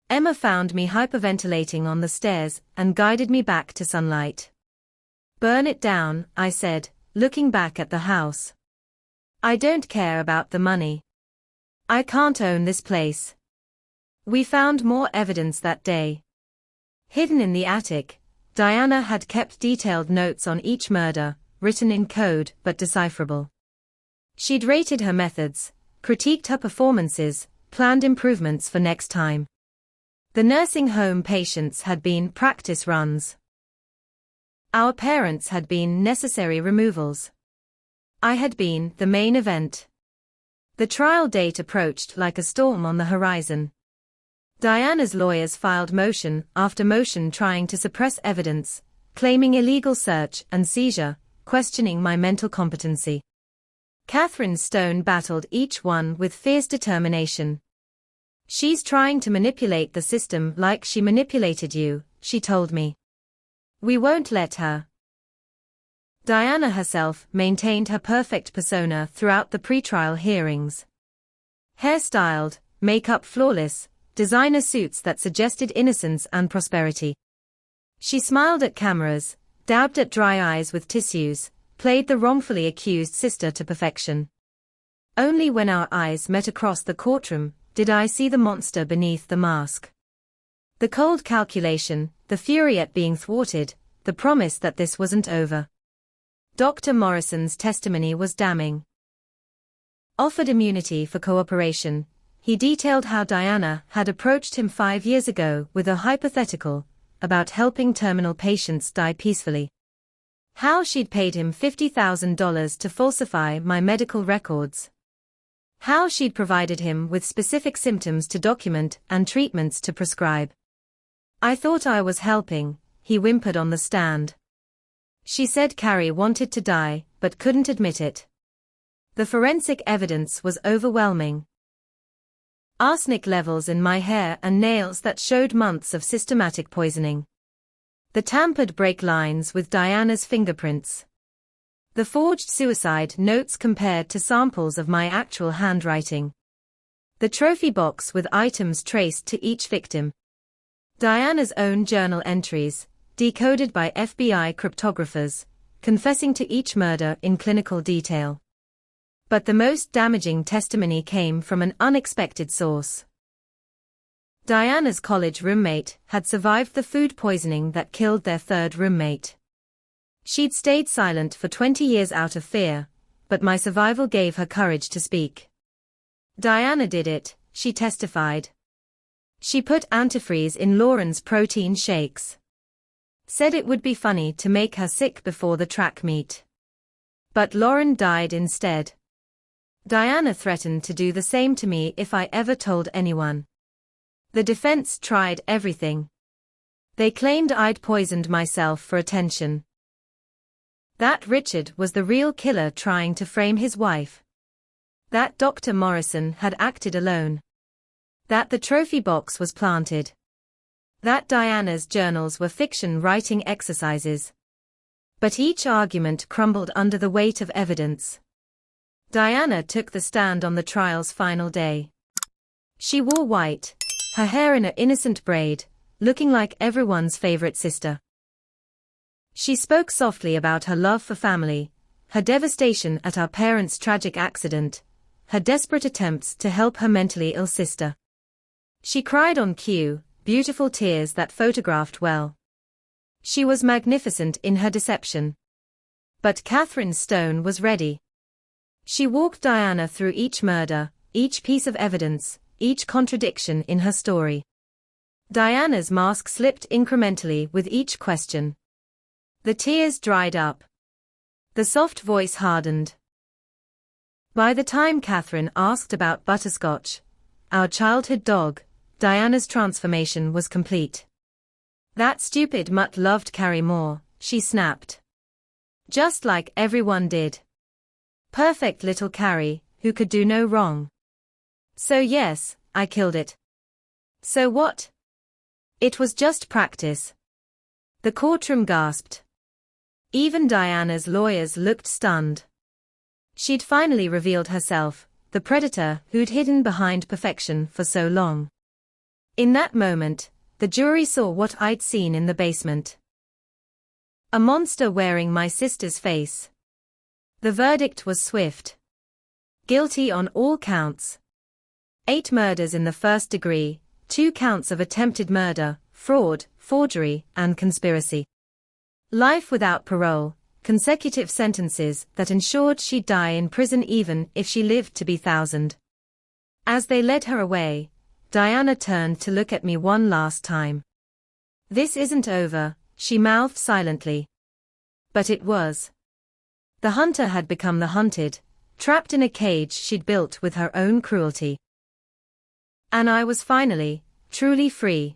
S1: Emma found me hyperventilating on the stairs and guided me back to sunlight. "Burn it down," I said, looking back at the house. "I don't care about the money. I can't own this place." We found more evidence that day. Hidden in the attic, Diana had kept detailed notes on each murder, written in code but decipherable. She'd rated her methods, critiqued her performances, planned improvements for next time. The nursing home patients had been practice runs. Our parents had been necessary removals. I had been the main event. The trial date approached like a storm on the horizon. Diana's lawyers filed motion after motion trying to suppress evidence, claiming illegal search and seizure, questioning my mental competency. Catherine Stone battled each one with fierce determination. "She's trying to manipulate the system like she manipulated you," she told me. "We won't let her." Diana herself maintained her perfect persona throughout the pretrial hearings. Hairstyled, makeup flawless, designer suits that suggested innocence and prosperity. She smiled at cameras, dabbed at dry eyes with tissues, played the wrongfully accused sister to perfection. Only when our eyes met across the courtroom did I see the monster beneath the mask. The cold calculation, the fury at being thwarted, the promise that this wasn't over. Dr. Morrison's testimony was damning. Offered immunity for cooperation, he detailed how Diana had approached him 5 years ago with a hypothetical about helping terminal patients die peacefully. How she'd paid him $50,000 to falsify my medical records. How she'd provided him with specific symptoms to document and treatments to prescribe. "I thought I was helping," he whimpered on the stand. "She said Carrie wanted to die, but couldn't admit it." The forensic evidence was overwhelming. Arsenic levels in my hair and nails that showed months of systematic poisoning. The tampered brake lines with Diana's fingerprints. The forged suicide notes compared to samples of my actual handwriting. The trophy box with items traced to each victim. Diana's own journal entries, decoded by FBI cryptographers, confessing to each murder in clinical detail. But the most damaging testimony came from an unexpected source. Diana's college roommate had survived the food poisoning that killed their third roommate. She'd stayed silent for 20 years out of fear, but my survival gave her courage to speak. "Diana did it," she testified. "She put antifreeze in Lauren's protein shakes. Said it would be funny to make her sick before the track meet. But Lauren died instead. Diana threatened to do the same to me if I ever told anyone." The defense tried everything. They claimed I'd poisoned myself for attention. That Richard was the real killer trying to frame his wife. That Dr. Morrison had acted alone. That the trophy box was planted. That Diana's journals were fiction writing exercises. But each argument crumbled under the weight of evidence. Diana took the stand on the trial's final day. She wore white, her hair in an innocent braid, looking like everyone's favorite sister. She spoke softly about her love for family, her devastation at our parents' tragic accident, her desperate attempts to help her mentally ill sister. She cried on cue, beautiful tears that photographed well. She was magnificent in her deception. But Catherine Stone was ready. She walked Diana through each murder, each piece of evidence, each contradiction in her story. Diana's mask slipped incrementally with each question. The tears dried up. The soft voice hardened. By the time Catherine asked about Butterscotch, our childhood dog, Diana's transformation was complete. That stupid mutt loved Carrie more, she snapped. Just like everyone did. Perfect little Carrie, who could do no wrong. So yes, I killed it. So what? It was just practice. The courtroom gasped. Even Diana's lawyers looked stunned. She'd finally revealed herself, the predator who'd hidden behind perfection for so long. In that moment, the jury saw what I'd seen in the basement. A monster wearing my sister's face. The verdict was swift. Guilty on all counts. 8 murders in the first degree, 2 counts of attempted murder, fraud, forgery, and conspiracy. Life without parole, consecutive sentences that ensured she'd die in prison even if she lived to be 1,000. As they led her away, Diana turned to look at me one last time. This isn't over, she mouthed silently. But it was. The hunter had become the hunted, trapped in a cage she'd built with her own cruelty. And I was finally, truly free.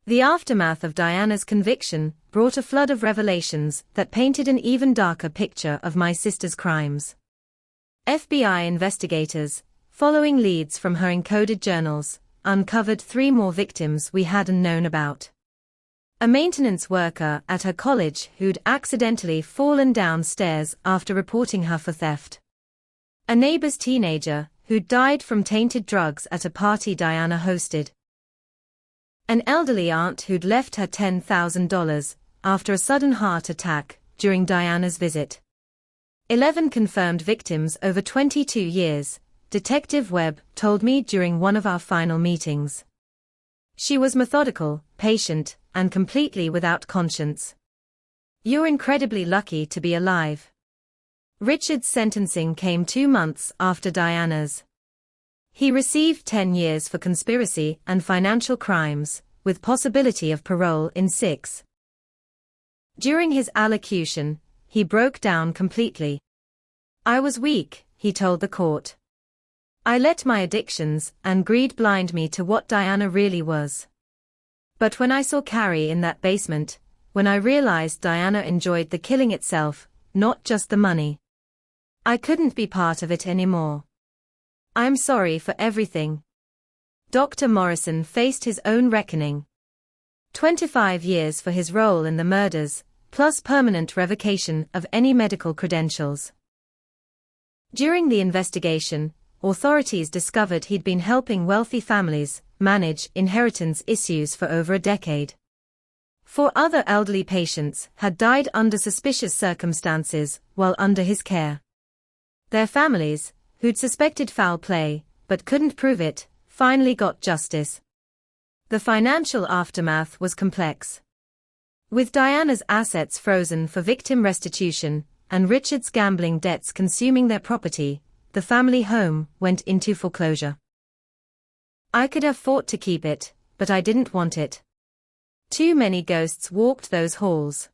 S1: The aftermath of Diana's conviction brought a flood of revelations that painted an even darker picture of my sister's crimes. FBI investigators, following leads from her encoded journals, uncovered 3 more victims we hadn't known about. A maintenance worker at her college who'd accidentally fallen downstairs after reporting her for theft. A neighbor's teenager who'd died from tainted drugs at a party Diana hosted. An elderly aunt who'd left her $10,000 after a sudden heart attack during Diana's visit. 11 confirmed victims over 22 years, Detective Webb told me during one of our final meetings. She was methodical, patient, and completely without conscience. You're incredibly lucky to be alive. Richard's sentencing came 2 months after Diana's. He received 10 years for conspiracy and financial crimes, with possibility of parole in 6. During his allocution, he broke down completely. I was weak, he told the court. I let my addictions and greed blind me to what Diana really was. But when I saw Carrie in that basement, when I realized Diana enjoyed the killing itself, not just the money, I couldn't be part of it anymore. I'm sorry for everything. Dr. Morrison faced his own reckoning. 25 years for his role in the murders, plus permanent revocation of any medical credentials. During the investigation, authorities discovered he'd been helping wealthy families manage inheritance issues for over a decade. 4 other elderly patients had died under suspicious circumstances while under his care. Their families, who'd suspected foul play, but couldn't prove it, finally got justice. The financial aftermath was complex. With Diana's assets frozen for victim restitution, and Richard's gambling debts consuming their property, the family home went into foreclosure. I could have fought to keep it, but I didn't want it. Too many ghosts walked those halls.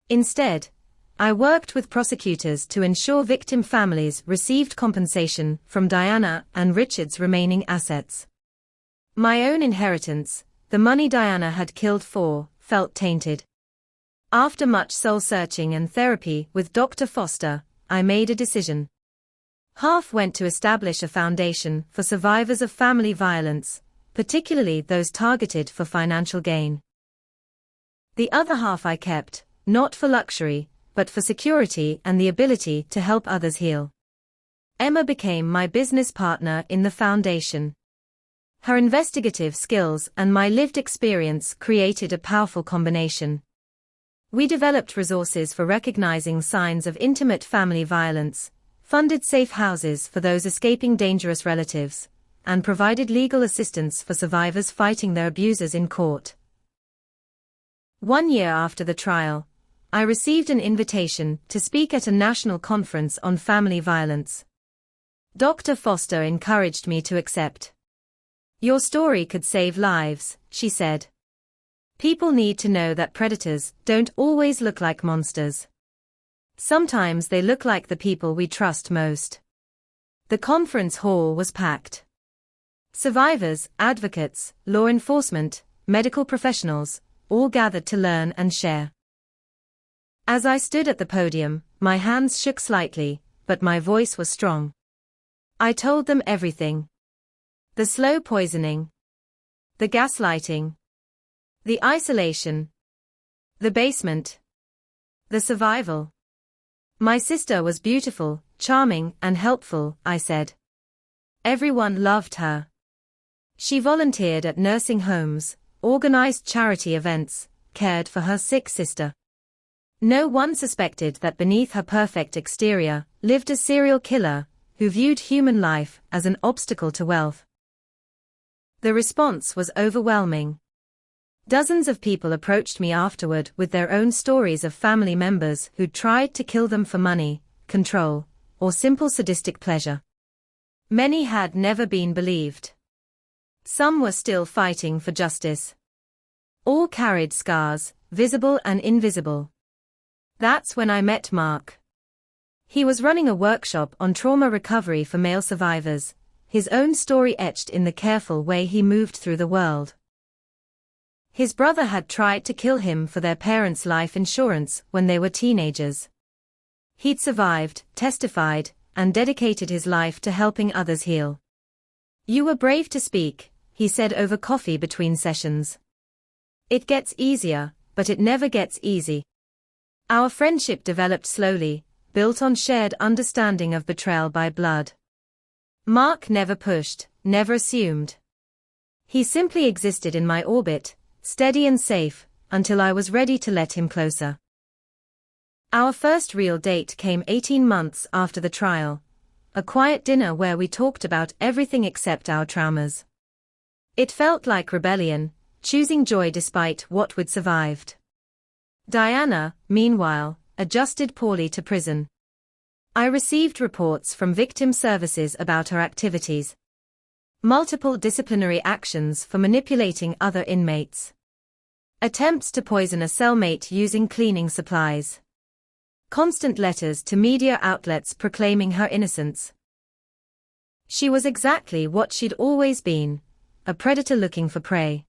S1: Instead, I worked with prosecutors to ensure victim families received compensation from Diana and Richard's remaining assets. My own inheritance, the money Diana had killed for, felt tainted. After much soul-searching and therapy with Dr. Foster, I made a decision. Half went to establish a foundation for survivors of family violence, particularly those targeted for financial gain. The other half I kept, not for luxury, but for security and the ability to help others heal. Emma became my business partner in the foundation. Her investigative skills and my lived experience created a powerful combination. We developed resources for recognizing signs of intimate family violence, funded safe houses for those escaping dangerous relatives, and provided legal assistance for survivors fighting their abusers in court. 1 year after the trial, I received an invitation to speak at a national conference on family violence. Dr. Foster encouraged me to accept. "Your story could save lives," she said. "People need to know that predators don't always look like monsters. Sometimes they look like the people we trust most." The conference hall was packed. Survivors, advocates, law enforcement, medical professionals, all gathered to learn and share. As I stood at the podium, my hands shook slightly, but my voice was strong. I told them everything. The slow poisoning. The gaslighting. The isolation. The basement. The survival. My sister was beautiful, charming, and helpful, I said. Everyone loved her. She volunteered at nursing homes, organized charity events, cared for her sick sister. No one suspected that beneath her perfect exterior lived a serial killer who viewed human life as an obstacle to wealth. The response was overwhelming. Dozens of people approached me afterward with their own stories of family members who'd tried to kill them for money, control, or simple sadistic pleasure. Many had never been believed. Some were still fighting for justice. All carried scars, visible and invisible. That's when I met Mark. He was running a workshop on trauma recovery for male survivors, his own story etched in the careful way he moved through the world. His brother had tried to kill him for their parents' life insurance when they were teenagers. He'd survived, testified, and dedicated his life to helping others heal. "You were brave to speak," he said over coffee between sessions. "It gets easier, but it never gets easy." Our friendship developed slowly, built on shared understanding of betrayal by blood. Mark never pushed, never assumed. He simply existed in my orbit, steady and safe, until I was ready to let him closer. Our first real date came 18 months after the trial, a quiet dinner where we talked about everything except our traumas. It felt like rebellion, choosing joy despite what we'd survived. Diana, meanwhile, adjusted poorly to prison. I received reports from victim services about her activities. Multiple disciplinary actions for manipulating other inmates. Attempts to poison a cellmate using cleaning supplies. Constant letters to media outlets proclaiming her innocence. She was exactly what she'd always been, a predator looking for prey.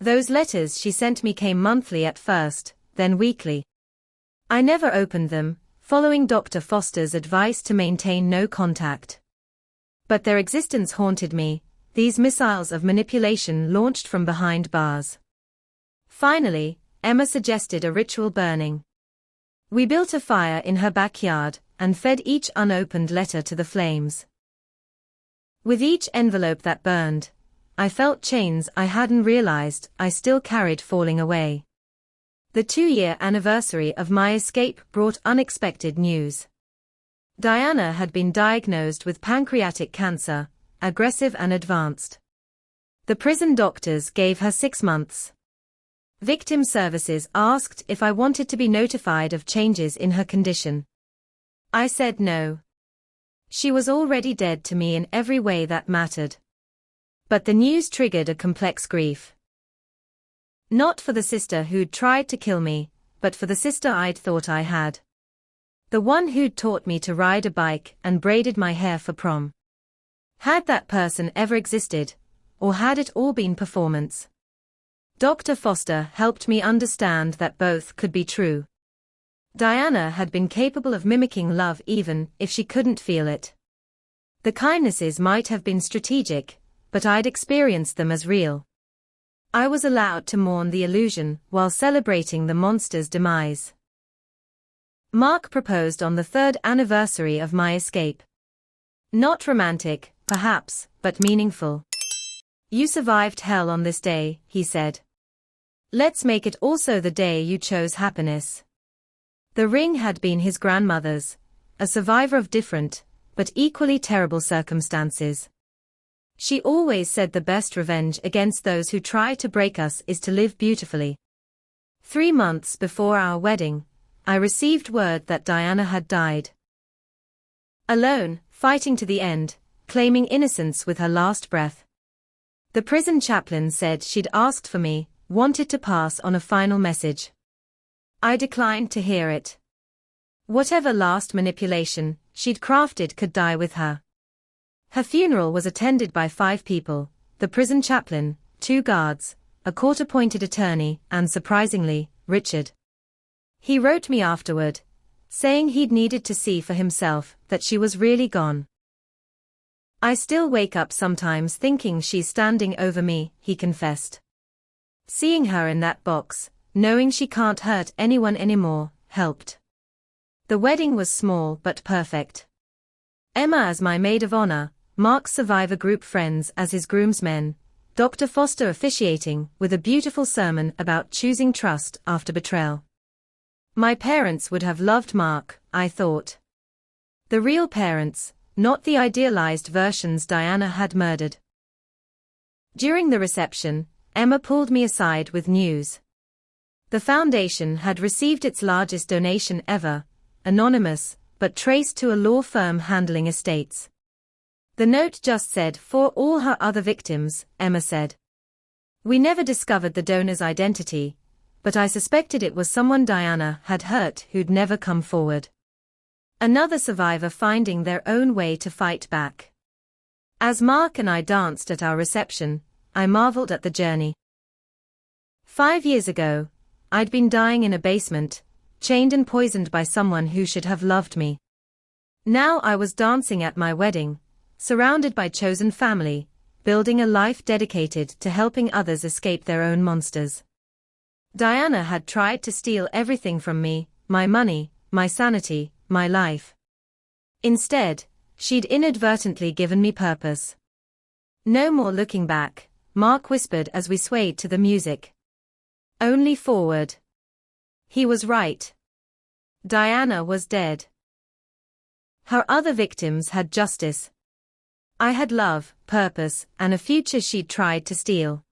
S1: Those letters she sent me came monthly at first, then weekly. I never opened them, following Dr. Foster's advice to maintain no contact. But their existence haunted me, these missiles of manipulation launched from behind bars. Finally, Emma suggested a ritual burning. We built a fire in her backyard and fed each unopened letter to the flames. With each envelope that burned, I felt chains I hadn't realized I still carried falling away. The 2-year anniversary of my escape brought unexpected news. Diana had been diagnosed with pancreatic cancer, aggressive and advanced. The prison doctors gave her 6 months. Victim services asked if I wanted to be notified of changes in her condition. I said no. She was already dead to me in every way that mattered. But the news triggered a complex grief. Not for the sister who'd tried to kill me, but for the sister I'd thought I had. The one who'd taught me to ride a bike and braided my hair for prom. Had that person ever existed, or had it all been performance? Dr. Foster helped me understand that both could be true. Diana had been capable of mimicking love even if she couldn't feel it. The kindnesses might have been strategic, but I'd experienced them as real. I was allowed to mourn the illusion while celebrating the monster's demise. Mark proposed on the 3rd anniversary of my escape. Not romantic, perhaps, but meaningful. You survived hell on this day, he said. Let's make it also the day you chose happiness. The ring had been his grandmother's, a survivor of different, but equally terrible circumstances. She always said the best revenge against those who try to break us is to live beautifully. 3 months before our wedding, I received word that Diana had died. Alone, fighting to the end, claiming innocence with her last breath. The prison chaplain said she'd asked for me, wanted to pass on a final message. I declined to hear it. Whatever last manipulation she'd crafted could die with her. Her funeral was attended by 5 people, the prison chaplain, 2 guards, a court-appointed attorney, and surprisingly, Richard. He wrote me afterward, saying he'd needed to see for himself that she was really gone. I still wake up sometimes thinking she's standing over me, he confessed. Seeing her in that box, knowing she can't hurt anyone anymore, helped. The wedding was small but perfect. Emma as my maid of honor, Mark's survivor group friends as his groomsmen, Dr. Foster officiating with a beautiful sermon about choosing trust after betrayal. My parents would have loved Mark, I thought. The real parents, not the idealized versions Diana had murdered. During the reception, Emma pulled me aside with news. The foundation had received its largest donation ever, anonymous, but traced to a law firm handling estates. The note just said, "For all her other victims," Emma said. We never discovered the donor's identity, but I suspected it was someone Diana had hurt who'd never come forward. Another survivor finding their own way to fight back. As Mark and I danced at our reception, I marveled at the journey. 5 years ago, I'd been dying in a basement, chained and poisoned by someone who should have loved me. Now I was dancing at my wedding, surrounded by chosen family, building a life dedicated to helping others escape their own monsters. Diana had tried to steal everything from me, my money, my sanity, my life. Instead, she'd inadvertently given me purpose. No more looking back, Mark whispered as we swayed to the music. Only forward. He was right. Diana was dead. Her other victims had justice. I had love, purpose, and a future she'd tried to steal.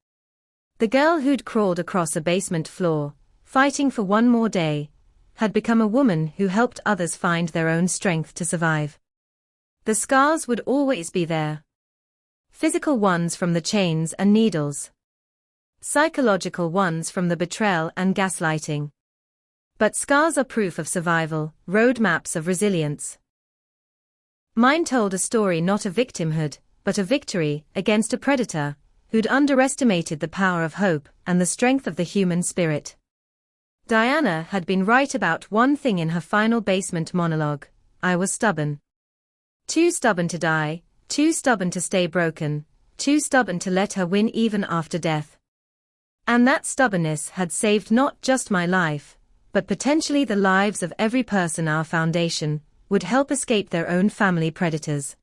S1: The girl who'd crawled across a basement floor, fighting for one more day, had become a woman who helped others find their own strength to survive. The scars would always be there. Physical ones from the chains and needles. Psychological ones from the betrayal and gaslighting. But scars are proof of survival, roadmaps of resilience. Mine told a story not of victimhood, but of victory against a predator who'd underestimated the power of hope and the strength of the human spirit. Diana had been right about one thing in her final basement monologue: I was stubborn. Too stubborn to die, too stubborn to stay broken, too stubborn to let her win even after death. And that stubbornness had saved not just my life, but potentially the lives of every person our foundation would help escape their own family predators.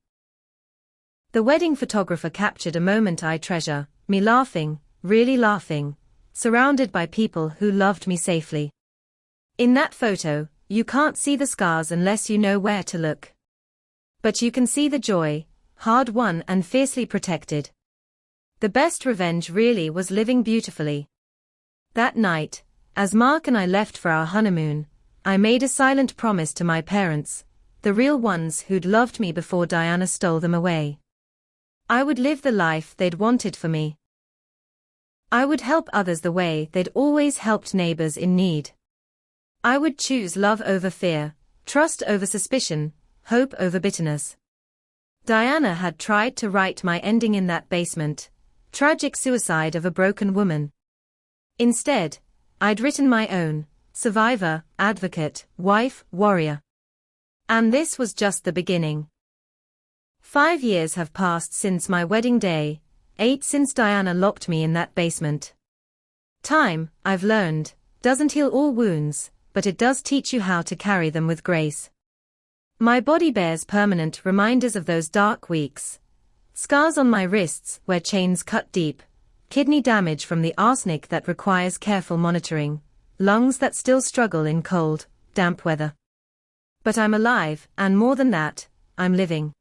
S1: The wedding photographer captured a moment I treasure, me laughing, really laughing, surrounded by people who loved me safely. In that photo, you can't see the scars unless you know where to look. But you can see the joy, hard-won and fiercely protected. The best revenge really was living beautifully. That night, as Mark and I left for our honeymoon, I made a silent promise to my parents, the real ones who'd loved me before Diana stole them away. I would live the life they'd wanted for me. I would help others the way they'd always helped neighbors in need. I would choose love over fear, trust over suspicion, hope over bitterness. Diana had tried to write my ending in that basement, tragic suicide of a broken woman. Instead, I'd written my own, survivor, advocate, wife, warrior. And this was just the beginning. 5 years have passed since my wedding day, 8 since Diana locked me in that basement. Time, I've learned, doesn't heal all wounds, but it does teach you how to carry them with grace. My body bears permanent reminders of those dark weeks. Scars on my wrists where chains cut deep, kidney damage from the arsenic that requires careful monitoring, lungs that still struggle in cold, damp weather. But I'm alive, and more than that, I'm living.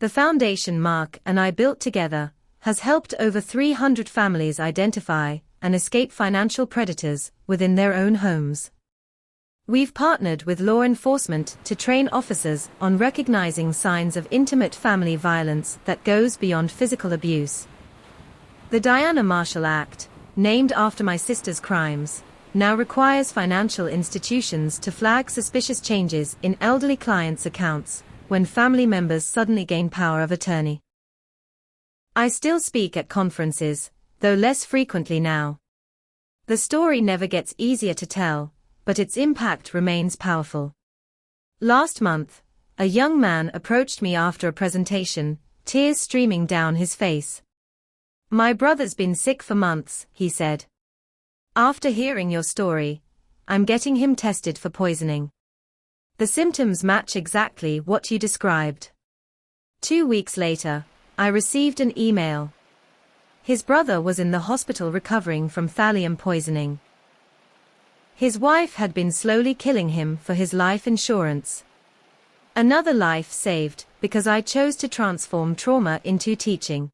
S1: The foundation Mark and I built together has helped over 300 families identify and escape financial predators within their own homes. We've partnered with law enforcement to train officers on recognizing signs of intimate family violence that goes beyond physical abuse. The Diana Marshall Act, named after my sister's crimes, now requires financial institutions to flag suspicious changes in elderly clients' accounts when family members suddenly gain power of attorney. I still speak at conferences, though less frequently now. The story never gets easier to tell, but its impact remains powerful. Last month, a young man approached me after a presentation, tears streaming down his face. "My brother's been sick for months," he said. "After hearing your story, I'm getting him tested for poisoning. The symptoms match exactly what you described." 2 weeks later, I received an email. His brother was in the hospital recovering from thallium poisoning. His wife had been slowly killing him for his life insurance. Another life saved because I chose to transform trauma into teaching.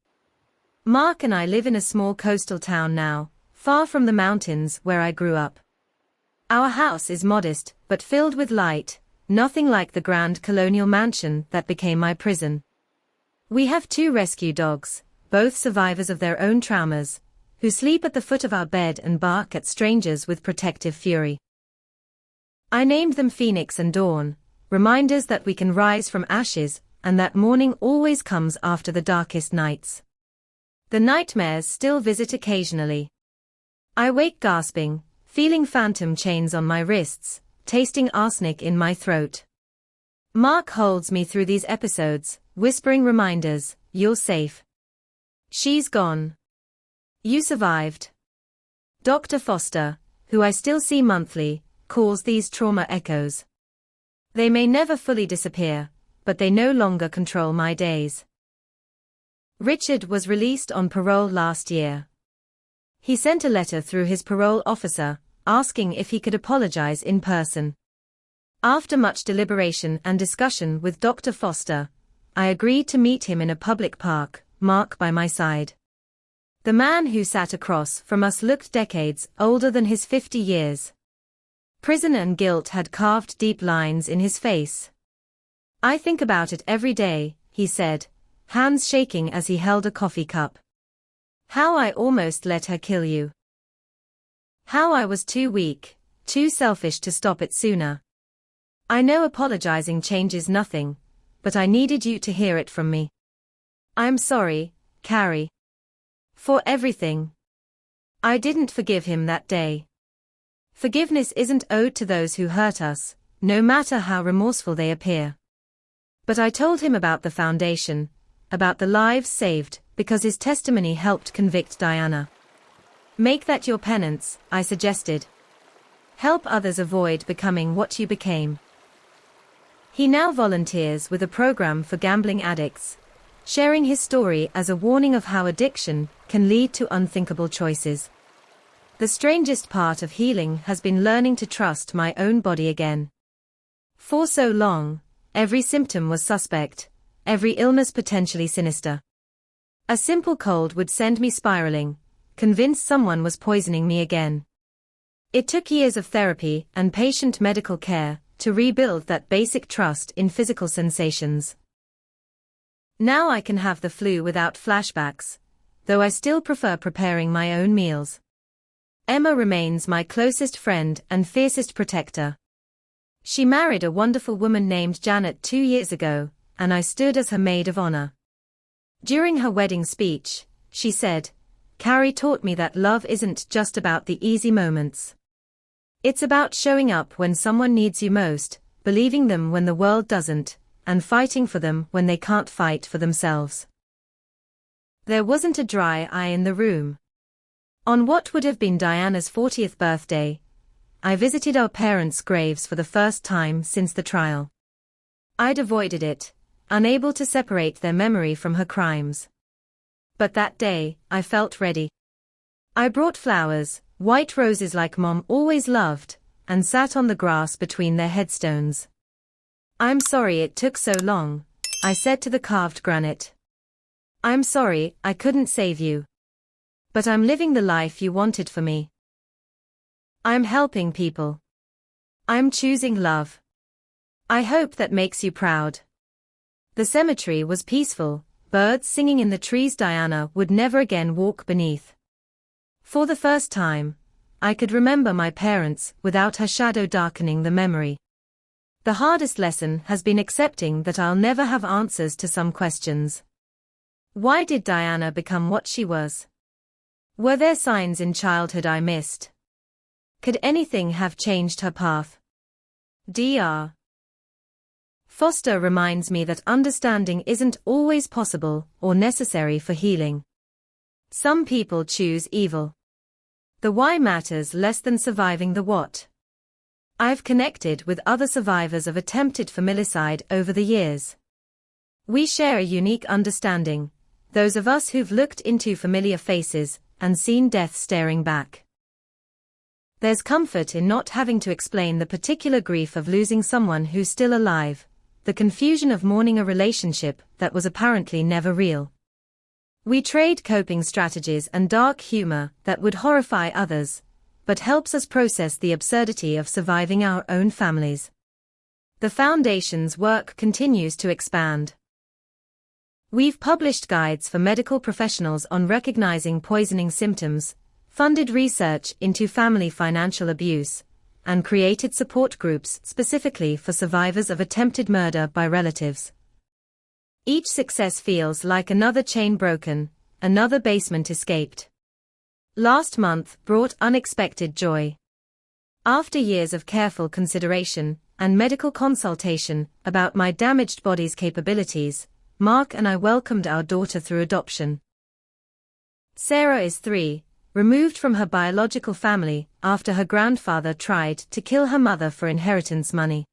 S1: Mark and I live in a small coastal town now, far from the mountains where I grew up. Our house is modest but filled with light, nothing like the grand colonial mansion that became my prison. We have 2 rescue dogs, both survivors of their own traumas, who sleep at the foot of our bed and bark at strangers with protective fury. I named them Phoenix and Dawn, reminders that we can rise from ashes and that morning always comes after the darkest nights. The nightmares still visit occasionally. I wake gasping, feeling phantom chains on my wrists, tasting arsenic in my throat. Mark holds me through these episodes, whispering reminders, "You're safe. She's gone. You survived." Dr. Foster, who I still see monthly, calls these trauma echoes. They may never fully disappear, but they no longer control my days. Richard was released on parole last year. He sent a letter through his parole officer, asking if he could apologize in person. After much deliberation and discussion with Dr. Foster, I agreed to meet him in a public park, Mark by my side. The man who sat across from us looked decades older than his 50 years. Prison and guilt had carved deep lines in his face. "I think about it every day," he said, hands shaking as he held a coffee cup. "How I almost let her kill you. How I was too weak, too selfish to stop it sooner. I know apologizing changes nothing, but I needed you to hear it from me. I'm sorry, Carrie. For everything. I didn't forgive him that day. Forgiveness isn't owed to those who hurt us, no matter how remorseful they appear. But I told him about the foundation, about the lives saved, because his testimony helped convict Diana. Make that your penance, I suggested. Help others avoid becoming what you became." He now volunteers with a program for gambling addicts, sharing his story as a warning of how addiction can lead to unthinkable choices. The strangest part of healing has been learning to trust my own body again. For so long, every symptom was suspect, every illness potentially sinister. A simple cold would send me spiraling, convinced someone was poisoning me again. It took years of therapy and patient medical care to rebuild that basic trust in physical sensations. Now I can have the flu without flashbacks, though I still prefer preparing my own meals. Emma remains my closest friend and fiercest protector. She married a wonderful woman named Janet 2 years ago, and I stood as her maid of honor. During her wedding speech, she said, "Carrie taught me that love isn't just about the easy moments. It's about showing up when someone needs you most, believing them when the world doesn't, and fighting for them when they can't fight for themselves." There wasn't a dry eye in the room. On what would have been Diana's 40th birthday, I visited our parents' graves for the first time since the trial. I'd avoided it, unable to separate their memory from her crimes. But that day, I felt ready. I brought flowers, white roses like Mom always loved, and sat on the grass between their headstones. "I'm sorry it took so long," I said to the carved granite. "I'm sorry I couldn't save you. But I'm living the life you wanted for me. I'm helping people. I'm choosing love. I hope that makes you proud." The cemetery was peaceful, birds singing in the trees Diana would never again walk beneath. For the first time, I could remember my parents without her shadow darkening the memory. The hardest lesson has been accepting that I'll never have answers to some questions. Why did Diana become what she was? Were there signs in childhood I missed? Could anything have changed her path? Dr. Foster reminds me that understanding isn't always possible or necessary for healing. Some people choose evil. The why matters less than surviving the what. I've connected with other survivors of attempted familicide over the years. We share a unique understanding, those of us who've looked into familiar faces and seen death staring back. There's comfort in not having to explain the particular grief of losing someone who's still alive, the confusion of mourning a relationship that was apparently never real. We trade coping strategies and dark humor that would horrify others, but helps us process the absurdity of surviving our own families. The Foundation's work continues to expand. We've published guides for medical professionals on recognizing poisoning symptoms, funded research into family financial abuse, and created support groups specifically for survivors of attempted murder by relatives. Each success feels like another chain broken, another basement escaped. Last month brought unexpected joy. After years of careful consideration and medical consultation about my damaged body's capabilities, Mark and I welcomed our daughter through adoption. Sarah is 3, removed from her biological family after her grandfather tried to kill her mother for inheritance money.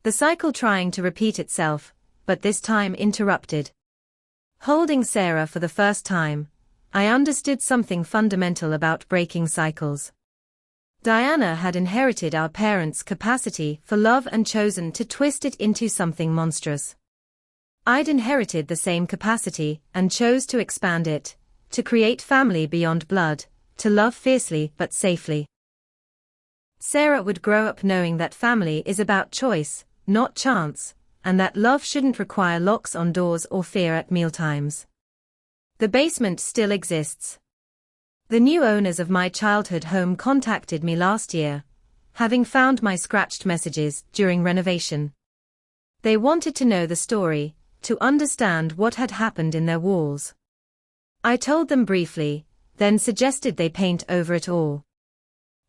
S1: The cycle trying to repeat itself, but this time interrupted. Holding Sarah for the first time, I understood something fundamental about breaking cycles. Diana had inherited our parents' capacity for love and chosen to twist it into something monstrous. I'd inherited the same capacity and chose to expand it, to create family beyond blood, to love fiercely but safely. Sarah would grow up knowing that family is about choice, not chance, and that love shouldn't require locks on doors or fear at mealtimes. The basement still exists. The new owners of my childhood home contacted me last year, having found my scratched messages during renovation. They wanted to know the story, to understand what had happened in their walls. I told them briefly, then suggested they paint over it all.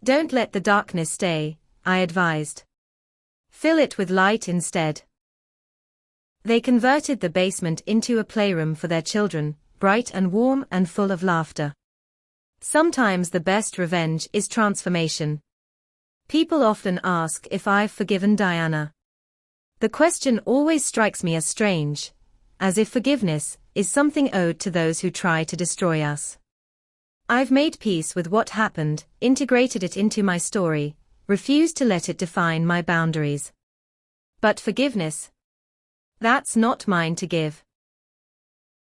S1: "Don't let the darkness stay," I advised. "Fill it with light instead." They converted the basement into a playroom for their children, bright and warm and full of laughter. Sometimes the best revenge is transformation. People often ask if I've forgiven Diana. The question always strikes me as strange, as if forgiveness is something owed to those who try to destroy us. I've made peace with what happened, integrated it into my story, refused to let it define my boundaries. But forgiveness? That's not mine to give.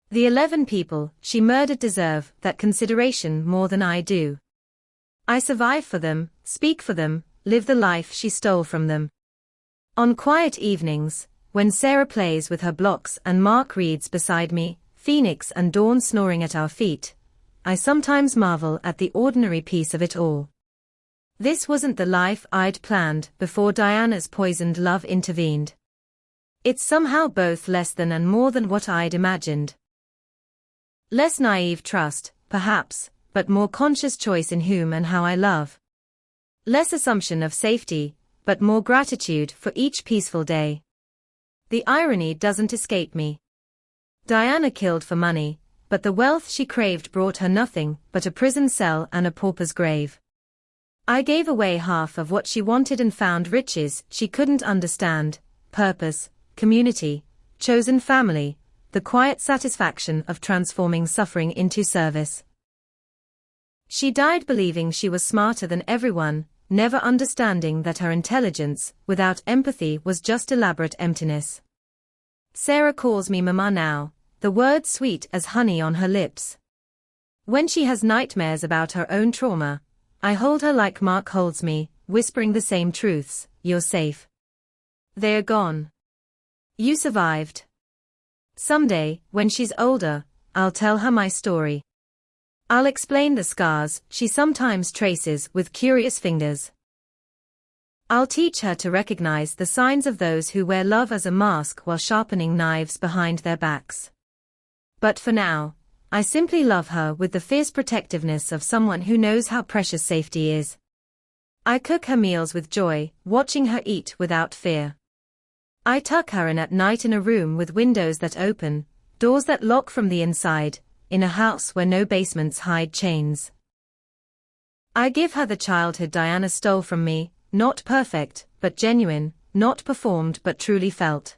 S1: The 11 people she murdered deserve that consideration more than I do. I survive for them, speak for them, live the life she stole from them. On quiet evenings, when Sarah plays with her blocks and Mark reads beside me, Phoenix and Dawn snoring at our feet, I sometimes marvel at the ordinary peace of it all. This wasn't the life I'd planned before Diana's poisoned love intervened. It's somehow both less than and more than what I'd imagined. Less naive trust, perhaps, but more conscious choice in whom and how I love. Less assumption of safety, but more gratitude for each peaceful day. The irony doesn't escape me. Diana killed for money, but the wealth she craved brought her nothing but a prison cell and a pauper's grave. I gave away half of what she wanted and found riches she couldn't understand: purpose, community, chosen family, the quiet satisfaction of transforming suffering into service. She died believing she was smarter than everyone, never understanding that her intelligence, without empathy, was just elaborate emptiness. Sarah calls me Mama now, the word sweet as honey on her lips. When she has nightmares about her own trauma, I hold her like Mark holds me, whispering the same truths: you're safe. They're gone. You survived. Someday, when she's older, I'll tell her my story. I'll explain the scars she sometimes traces with curious fingers. I'll teach her to recognize the signs of those who wear love as a mask while sharpening knives behind their backs. But for now, I simply love her with the fierce protectiveness of someone who knows how precious safety is. I cook her meals with joy, watching her eat without fear. I tuck her in at night in a room with windows that open, doors that lock from the inside, in a house where no basements hide chains. I give her the childhood Diana stole from me, not perfect, but genuine, not performed but truly felt.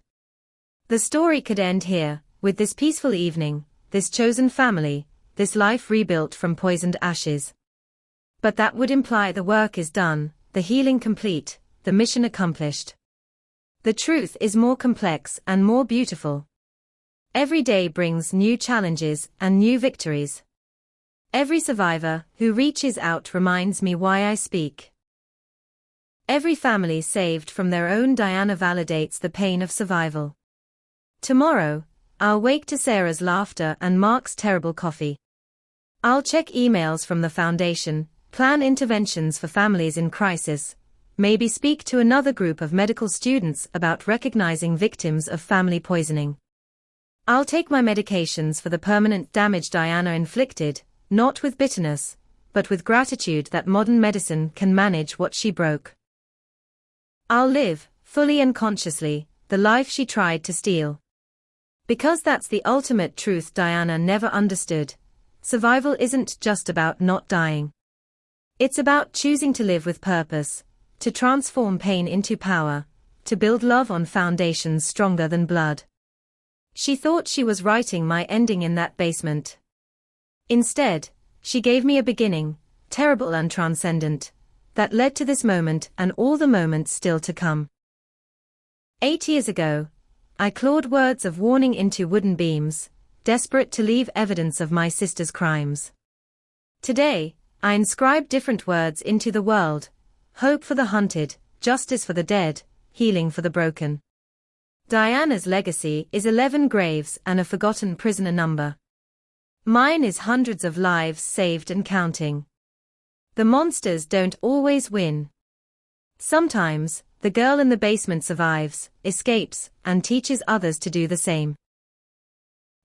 S1: The story could end here, with this peaceful evening, this chosen family, this life rebuilt from poisoned ashes. But that would imply the work is done, the healing complete, the mission accomplished. The truth is more complex and more beautiful. Every day brings new challenges and new victories. Every survivor who reaches out reminds me why I speak. Every family saved from their own Diana validates the pain of survival. Tomorrow, I'll wake to Sarah's laughter and Mark's terrible coffee. I'll check emails from the foundation, plan interventions for families in crisis, maybe speak to another group of medical students about recognizing victims of family poisoning. I'll take my medications for the permanent damage Diana inflicted, not with bitterness, but with gratitude that modern medicine can manage what she broke. I'll live, fully and consciously, the life she tried to steal. Because that's the ultimate truth Diana never understood. Survival isn't just about not dying. It's about choosing to live with purpose, to transform pain into power, to build love on foundations stronger than blood. She thought she was writing my ending in that basement. Instead, she gave me a beginning, terrible and transcendent, that led to this moment and all the moments still to come. 8 years ago, I clawed words of warning into wooden beams, desperate to leave evidence of my sister's crimes. Today, I inscribe different words into the world: hope for the hunted, justice for the dead, healing for the broken. Diana's legacy is 11 graves and a forgotten prisoner number. Mine is hundreds of lives saved and counting. The monsters don't always win. Sometimes, the girl in the basement survives, escapes, and teaches others to do the same.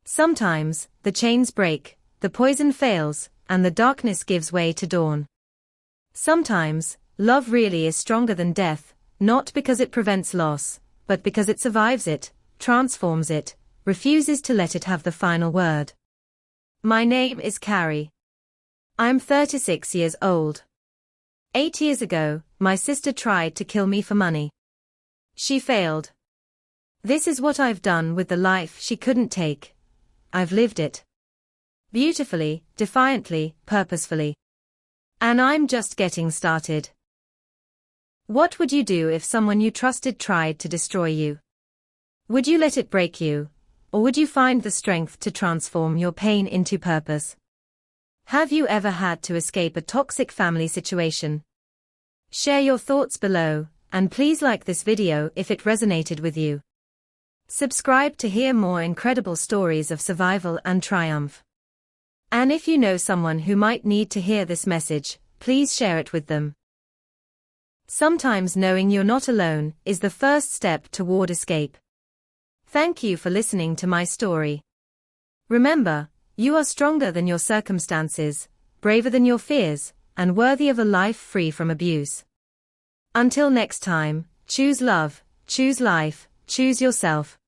S1: Sometimes, the chains break, the poison fails, and the darkness gives way to dawn. Sometimes, love really is stronger than death, not because it prevents loss, but because it survives it, transforms it, refuses to let it have the final word. My name is Carrie. I'm 36 years old. 8 years ago, my sister tried to kill me for money. She failed. This is what I've done with the life she couldn't take. I've lived it. Beautifully, defiantly, purposefully. And I'm just getting started. What would you do if someone you trusted tried to destroy you? Would you let it break you, or would you find the strength to transform your pain into purpose? Have you ever had to escape a toxic family situation? Share your thoughts below, and please like this video if it resonated with you. Subscribe to hear more incredible stories of survival and triumph. And if you know someone who might need to hear this message, please share it with them. Sometimes knowing you're not alone is the first step toward escape. Thank you for listening to my story. Remember, you are stronger than your circumstances, braver than your fears, and worthy of a life free from abuse. Until next time, choose love, choose life, choose yourself.